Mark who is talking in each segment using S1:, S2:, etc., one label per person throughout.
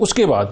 S1: اس کے بعد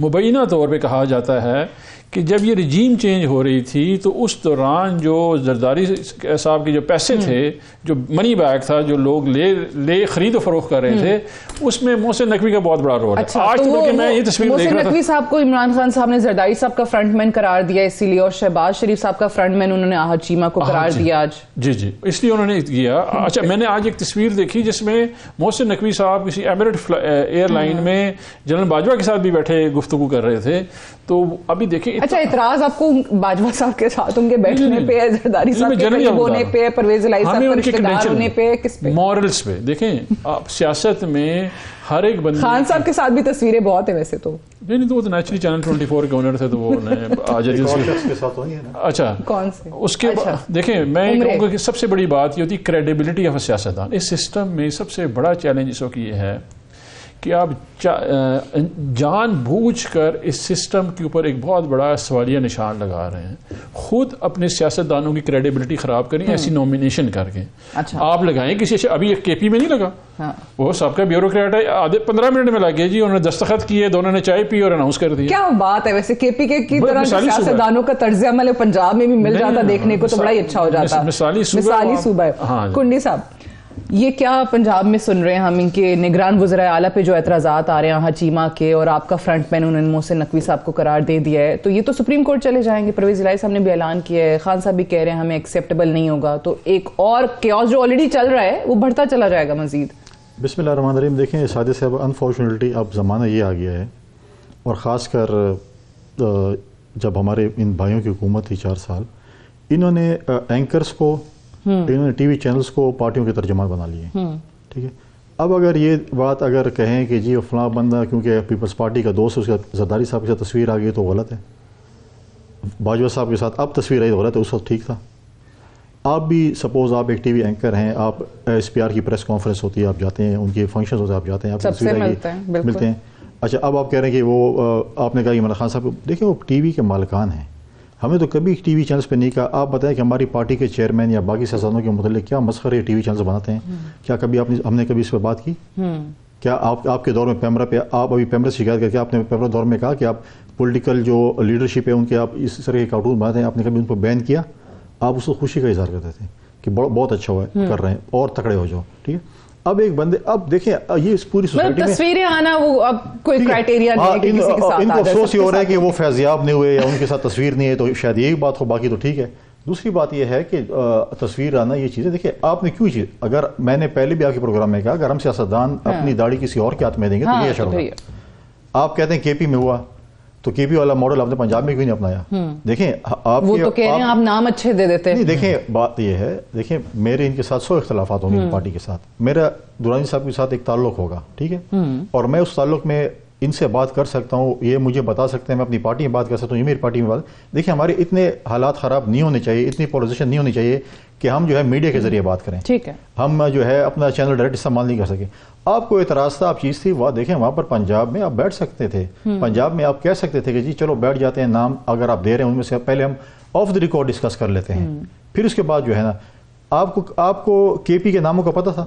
S1: مبینہ طور پہ کہا جاتا ہے کہ جب یہ رجیم چینج ہو رہی تھی تو اس دوران جو زرداری صاحب کے جو پیسے تھے، جو منی بیگ تھا، جو لوگ لے خرید و فروخت کر رہے تھے، اس میں محسن نقوی کا بہت بڑا رول ہے۔ آج تو میں یہ تصویر دیکھ رہا تھا،
S2: محسن نقوی صاحب کو عمران خان صاحب نے زرداری صاحب کا فرنٹ مین قرار دیا اسی لیے، اور شہباز شریف صاحب کا فرنٹ مین انہوں نے احد چیمہ کو قرار دیا آج۔
S1: جی اس لیے انہوں نے کیا۔ اچھا، میں نے آج ایک تصویر دیکھی جس میں محسن نقوی صاحب کسی ایمریٹ ایئر لائن میں جنرل باجوہ کے ساتھ بھی بیٹھے گفتگو کر رہے تھے۔ تو ابھی دیکھیں،
S2: اچھا اعتراض آپ کو باجوہ صاحب کے ساتھ ان کے بیٹھنے پہ ہے، زرداری صاحب کے قریب ہونے پہ ہے، پرویز الہی صاحب کے رشتہ دار ہونے پہ، کس پہ؟
S1: مورلز پہ۔ دیکھیں سیاست میں ہر ایک بندے،
S2: خان صاحب کے ساتھ بھی تصویریں بہت ہیں ویسے تو،
S1: نہیں تو وہ تو نیچرلی چینل 24 کے اونر تھے تو وہ آج
S3: کے ساتھ ہوئی ہے نا۔
S1: اچھا
S2: کون سے؟
S1: اس کے دیکھیں، میں کہوں گا کہ سب سے بڑی بات یہ ہوتی ہے کریڈیبلٹی آف سیاستدان۔ اس سسٹم میں سب سے بڑا چیلنج اس وقت یہ ہے کہ آپ جان بوجھ کر اس سسٹم کے اوپر ایک بہت بڑا سوالیہ نشان لگا رہے ہیں، خود اپنے سیاستدانوں کی کریڈیبلٹی خراب کریں ایسی نومینیشن کر کے۔ آپ لگائیں کسی، ابھی ایک کے پی میں نہیں لگا، وہ سابقہ بیوروکریٹ ہے، آدھے 15 منٹ میں لگ گیا جی، انہوں نے دستخط کیے، دونوں نے چائے پی اور اناؤنس کر دیا۔
S2: کیا بات ہے ویسے، کے پی کے کی طرح سیاستدانوں کا طرز عمل پنجاب میں بھی مل جاتا دیکھنے کو تو بڑا ہی اچھا ہو جاتا۔
S1: مثالی
S2: صوبہ ہے۔ کنڈی صاحب، یہ کیا پنجاب میں سن رہے ہیں ہم ان کے نگران وزرائے اعلیٰ پہ جو اعتراضات آ رہے ہیں احد چیمہ کے، اور آپ کا فرنٹ مین انہوں نے محسن نقوی صاحب کو قرار دے دیا ہے، تو یہ تو سپریم کورٹ چلے جائیں گے۔ پرویز الہی صاحب نے بھی اعلان کیا ہے، خان صاحب بھی کہہ رہے ہیں ہمیں ایکسیپٹیبل نہیں ہوگا، تو ایک اور کیوس جو آلریڈی چل رہا ہے وہ بڑھتا چلا جائے گا مزید۔
S3: بسم اللہ الرحمن الرحیم۔ دیکھیں سعدیہ صاحب، انفارچونیٹلی اب زمانہ یہ آ گیا ہے، اور خاص کر جب ہمارے ان بھائیوں کی حکومت تھی 4 سال، انہوں نے اینکرز کو، انہوں نے ٹی وی چینلز کو پارٹیوں کے ترجمان بنا لیے، ٹھیک ہے۔ اب اگر یہ بات اگر کہیں کہ جی فلاں بندہ کیونکہ پیپلز پارٹی کا دوست ہے، اس کا زرداری صاحب کے ساتھ تصویر آ گئی تو غلط ہے، باجوہ صاحب کے ساتھ اب تصویر آئی تو غلط ہے، اس وقت ٹھیک تھا۔ آپ بھی سپوز آپ ایک ٹی وی اینکر ہیں، آپ ایس پی آر کی پریس کانفرنس ہوتی ہے، آپ جاتے ہیں، ان کے فنکشنز ہوتے ہیں، آپ جاتے ہیں، آپ تصویر ملتے ہیں۔ اچھا، اب آپ کہہ رہے ہیں کہ وہ آپ نے کہا کہ عمران خان صاحب، دیکھیں وہ ٹی وی کے مالکان ہیں، ہمیں تو کبھی ٹی وی چینلز پہ نہیں کہا۔ آپ بتائیں کہ ہماری پارٹی کے چیئرمین یا باقی سیاستدانوں کے متعلق کیا مسخرے ٹی وی چینلز بناتے ہیں؟ کیا کبھی ہم نے کبھی اس پہ بات کی؟ کیا آپ کے دور میں پیمرا پہ، آپ ابھی پیمرا سے شکایت کر کے آپ نے پیمرا دور میں کہا کہ آپ پولیٹیکل جو لیڈرشپ ہے ان کے آپ اس طرح کے کارٹون بناتے ہیں، آپ نے کبھی ان کو بین کیا؟ آپ اس کو خوشی کا اظہار کرتے تھے کہ بہت اچھا ہوا ہے، کر رہے ہیں، اور تکڑے ہو جاؤ، ٹھیک ہے۔ اب ایک بندے، اب دیکھیں یہ اس پوری سوسائٹی میں
S2: تصویریں آنا وہ اب کوئی کرائٹیریا نہیں ہے کہ کسی کے ساتھ
S3: ان کو افسوس یہ ہو رہا ہے کہ وہ فیضیاب نہیں ہوئے یا ان کے ساتھ تصویر نہیں ہے، تو شاید یہی بات ہو، باقی تو ٹھیک ہے۔ دوسری بات یہ ہے کہ تصویر آنا یہ چیزیں، دیکھیں آپ نے کیوں چیز، اگر میں نے پہلے بھی آپ کے پروگرام میں کہا اگر ہم سیاستدان اپنی داڑھی کسی اور کے ہاتھ میں دیں گے تو یہ اشر ہوگا۔ آپ کہتے ہیں کے پی میں ہوا، تو کے پی والا ماڈل آپ نے پنجاب میں کیوں نہیں اپنایا؟ دیکھیں آپ
S2: وہ تو کہہ رہے ہیں آپ نام اچھے دے دیتے ہیں۔
S3: دیکھیں بات یہ ہے، دیکھیں میرے ان کے ساتھ 100 اختلافات ہوں گے پارٹی کے ساتھ، میرا دورانی صاحب کے ساتھ ایک تعلق ہوگا، ٹھیک ہے، اور میں اس تعلق میں ان سے بات کر سکتا ہوں، یہ مجھے بتا سکتے ہیں، میں اپنی پارٹی میں بات کر سکتا ہوں، یہ میری پارٹی میں بات۔ دیکھیں ہمارے اتنے حالات خراب نہیں ہونے چاہیے، اتنی پولرائزیشن نہیں ہونی چاہیے کہ ہم جو ہے میڈیا کے ذریعے بات کریں،
S2: ٹھیک ہے،
S3: ہم جو ہے اپنا چینل ڈائریکٹ استعمال نہیں کر سکے۔ آپ کو اعتراض تھا، آپ چیز تھی، وہ دیکھیں وہاں پر پنجاب میں آپ بیٹھ سکتے تھے، پنجاب میں آپ کہہ سکتے تھے کہ جی چلو بیٹھ جاتے ہیں، نام اگر آپ دے رہے ہیں ان میں سے پہلے ہم آف دی ریکارڈ ڈسکس کر لیتے ہیں، پھر اس کے بعد جو ہے نا آپ کو کے پی کے ناموں کا پتہ تھا؟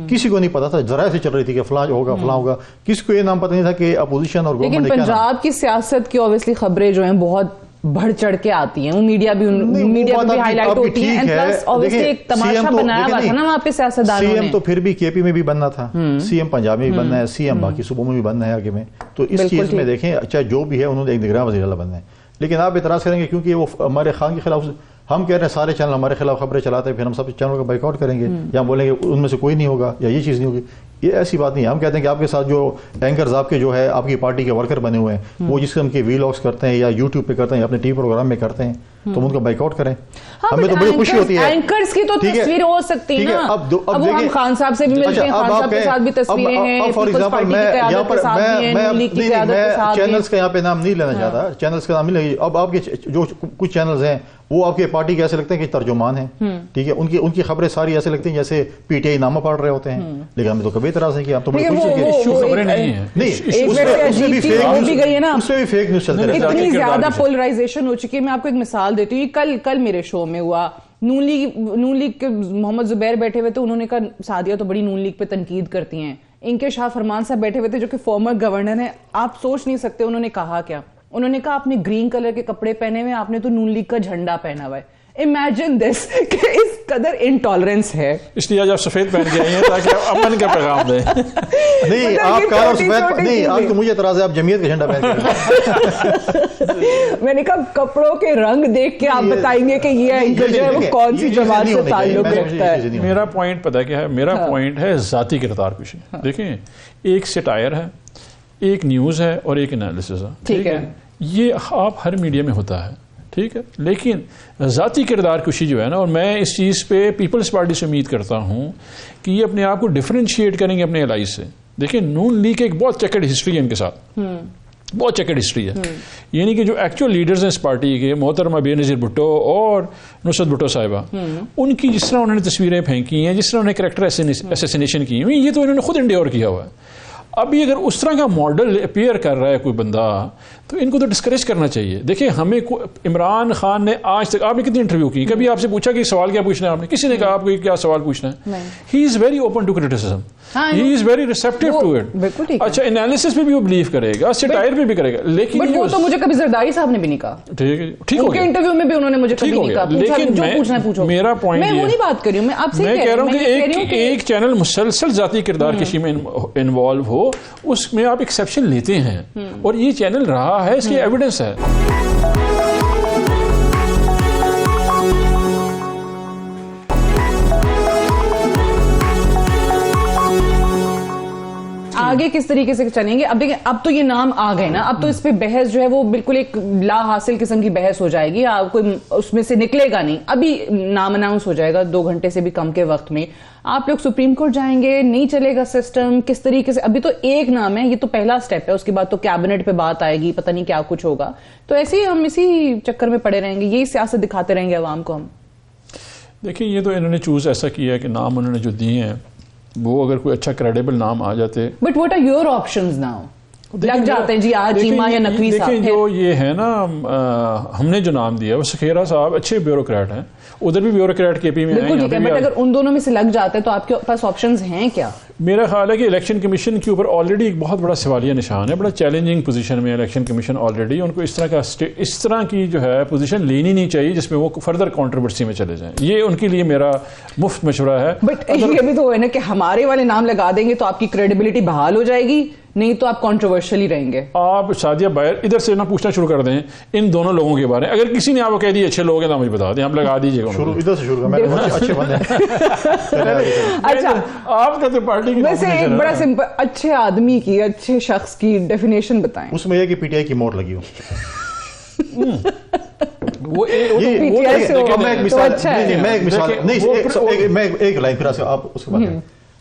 S3: کسی کو نہیں پتا تھا، ذرائع سے چل رہی تھی کہ فلاں ہوگا فلاں ہوگا، کسی کو یہ نام پتہ نہیں تھا کہ اپوزیشن اور گورنمنٹ۔
S2: لیکن پنجاب کی سیاست کی اوبیسلی خبریں جو ہیں بہت بڑھ چڑھ کے آتی ہیں، وہ میڈیا بھی ہائی لائٹ ہوتی ہیں، پلس اوبیسلی ایک تماشا بنایا ہوا تھا نا وہاں پہ سیاستدانوں نے۔
S3: سی ایم تو پھر بھی کے پی میں بھی بننا تھا، سی ایم پنجاب میں بھی بننا ہے، سی ایم باقی صوبوں میں بھی بننا ہے آگے میں، تو اس چیز میں دیکھیں اچھا جو بھی ہے انہوں نے ایک نگراں وزیر اعلیٰ بننا ہے۔ لیکن آپ اعتراض کریں گے کیونکہ وہ ہمارے خان کے خلاف، ہم کہہ رہے ہیں سارے چینل ہمارے خلاف خبریں چلاتے ہیں، پھر ہم سب چینلوں کا بائیک آؤٹ کریں گے یا بولیں گے ان میں سے کوئی نہیں ہوگا یا یہ چیز نہیں ہوگی، یہ ایسی بات نہیں ہے۔ ہم کہتے ہیں کہ آپ کے ساتھ جو اینکرز آپ کے جو ہے آپ کی پارٹی کے ورکر بنے ہوئے ہیں، وہ جس قسم کے ویلاگس کرتے ہیں یا یوٹیوب پہ کرتے ہیں یا اپنے ٹی وی پروگرام میں کرتے ہیں، تو ان کا بائیک آؤٹ کریں، ہمیں تو بڑی خوشی ہوتی ہے۔
S2: اینکرز کی تو تصویر ہو سکتی ہے نا، اب وہ ہم خان صاحب سے بھی ملتے ہیں، خان صاحب کے ساتھ بھی تصویریں ہیں،
S3: فار ایگزامپل میں چینلز کا یہاں پہ نام نہیں لینا چاہتا، چینلز کا نام نہیں لینا، اب آپ کے جو کچھ چینلز ہیں وہ آپ کے پارٹی کے ایسے لگتے ہیں کہ ترجمان ہیں، ٹھیک ہے، ان کی خبریں ساری ایسے لگتی ہیں جیسے پی ٹی آئی نامہ پڑھ رہے ہوتے ہیں، لیکن ہمیں تو کبھی اعتراض نہیں کیا، ہم تو بڑی خوشی سے
S1: خبریں نہیں ہیں،
S3: نہیں اس میں بھی فیک نیوز چلتے رہتے ہیں،
S2: اتنی زیادہ پولرائزیشن ہو چکی ہے۔ میں آپ کو ایک مثال دیتی ہوں، کل میرے شو میں ہوا، نون لیگ کے محمد زبیر بیٹھے ہوئے تو انہوں نے کہا سعدیہ تو بڑی نون لیگ پہ تنقید کرتی ہیں، ان کے شاہ فرمان صاحب بیٹھے ہوئے تھے جو کہ فارمر گورنر ہیں. آپ سوچ نہیں سکتے انہوں نے کہا کیا. انہوں نے کہا آپ نے گرین کلر کے کپڑے پہنے ہوئے, آپ نے تو نون لیگ کا جھنڈا پہنا ہوا ہے. امیجن دس کہ اس قدر انٹالرنس ہے. اس
S1: لیے آج آپ سفید پہن کے آئی ہیں تاکہ آپ امن کا پیغام دیں.
S3: نہیں آپ کالر سفید نہیں, آپ کو مجھے اعتراض ہے آپ جمعیت کا جھنڈا پہن کے.
S2: میں نے کہا کپڑوں کے رنگ دیکھ کے آپ بتائیں گے کہ یہ جو ہے وہ کون سی جماعت سے تعلق رکھتا ہے.
S1: میرا پوائنٹ پتہ کیا ہے, میرا پوائنٹ ہے ذاتی کردار کشی. دیکھیں ایک سٹائر ہے, ایک نیوز ہے اور ایک انالیسس ہے. ٹھیک ہے, یہ آپ ہر میڈیا میں ہوتا ہے, ٹھیک ہے, لیکن ذاتی کردار کشی جو ہے نا, اور میں اس چیز پہ پیپلز پارٹی سے امید کرتا ہوں کہ یہ اپنے آپ کو ڈفرینشیٹ کریں گے اپنے الائز سے. دیکھیں نون لیگ ایک بہت چیکرڈ ہسٹری ہے ان کے ساتھ, بہت چیکرڈ ہسٹری ہے. یعنی کہ جو ایکچوئل لیڈرز ہیں اس پارٹی کے, محترمہ بے نظیر بھٹو اور نصرت بھٹو صاحبہ, ان کی جس طرح انہوں نے تصویریں پھینکی ہیں, جس طرح انہوں نے کریکٹر اسیسینیشن کی ہوئی, یہ تو انہوں نے خود انڈیور کیا ہوا ہے. ابھی اگر اس طرح کا ماڈل اپیئر کر رہا ہے کوئی بندہ تو ان کو تو ڈسکریج کرنا چاہیے. دیکھیں ہمیں عمران خان نے آج تک, آپ نے کتنی انٹرویو کی, کبھی آپ سے پوچھا کہ سوال کیا پوچھنا ہے, آپ نے کسی نے کہا آپ کو کیا سوال پوچھنا ہے؟ He is very open to criticism, he is very receptive to it. اچھا انالیسس پہ بھی وہ بلیو کرے گا, سٹائر پہ بھی کرے گا, لیکن
S2: وہ تو مجھے کبھی زرداری صاحب نے بھی نہیں کہا.
S1: ٹھیک ہے, ٹھیک ہو گیا,
S2: انٹرویو میں بھی انہوں نے مجھے کبھی نہیں کہا.
S1: لیکن
S2: جو پوچھنا ہے پوچھو.
S1: میرا پوائنٹ
S2: میں وہ نہیں بات کر رہی ہوں, میں آپ سے
S1: کہہ رہا ہوں کہ ایک چینل مسلسل ذاتی کردار کسی میں انوالو ہو, اس میں آپ ایکسیپشن لیتے ہیں, اور یہ چینل رہا ہے, اس کی ایویڈنس ہے.
S2: آگے کس طریقے سے چلیں گے؟ اب دیکھیں اب تو یہ نام آ گئے نا, اب تو اس پہ بحث جو ہے وہ بالکل ایک لا حاصل قسم کی بحث ہو جائے گی, کوئی اس میں سے نکلے گا نہیں. ابھی نام اناؤنس ہو جائے گا 2 گھنٹے سے بھی کم کے وقت میں. آپ لوگ سپریم کورٹ جائیں گے, نہیں چلے گا سسٹم, کس طریقے سے؟ ابھی تو ایک نام ہے, یہ تو پہلا سٹیپ ہے, اس کے بعد تو کیبنٹ پہ بات آئے گی, پتہ نہیں کیا کچھ ہوگا. تو ایسے ہی ہم اسی چکر میں پڑے رہیں گے, یہی سیاست دکھاتے رہیں گے عوام کو ہم.
S1: دیکھیں یہ تو انہوں نے چوز ایسا کیا ہے کہ نام انہوں نے جو دیے ہیں وہ اگر کوئی اچھا کریڈیبل نام آ جاتے.
S2: But what are your options now? لگ جاتے ہیں جی آج چیمہ یا نقوی صاحب.
S1: دیکھیں جو یہ ہے نا, ہم نے جو نام دیا وہ سکھیرا صاحب اچھے بیوروکریٹ ہیں, ادھر بھی بیوروکریٹ کے پی میں
S2: بالکل ٹھیک ہے, بٹ اگر ان دونوں میں سے لگ جاتے تو آپ کے پاس آپشنز ہیں کیا؟
S1: میرا خیال ہے کہ الیکشن کمیشن کے اوپر آلریڈی ایک بہت بڑا سوالیہ نشان ہے, بڑا چیلنجنگ پوزیشن میں الیکشن کمیشن آلریڈی. ان کو اس طرح کی جو ہے پوزیشن لینی نہیں چاہیے جس میں وہ فردر کنٹروورسی میں چلے جائیں. یہ ان کے لیے میرا مفت مشورہ ہے.
S2: بٹ یہ بھی تو ہے نا کہ ہمارے والے نام لگا دیں گے تو آپ کی کریڈیبلٹی بحال ہو جائے گی, نہیں تو آپ کنٹروورشل ہی رہیں گے.
S1: آپ سعدیہ باہر ادھر سے نہ پوچھنا شروع کر دیں ان دونوں لوگوں کے بارے میں. اگر کسی نے آپ کو کہہ دیا اچھے لوگ ہیں تو مجھے بتا دیں, آپ لگا دیجیے گا.
S3: ادھر سے شروع اچھے بندے.
S2: اچھا
S1: آپ کا تو پارٹی کی
S2: ویسے ایک بڑا سمپل اچھے آدمی کی, اچھے شخص کی ڈیفینیشن بتائیں.
S3: اس میں یہ کہ پی ٹی آئی کی موٹ لگی ہو. میں ایک لائن پھر آپ اس کے بعد.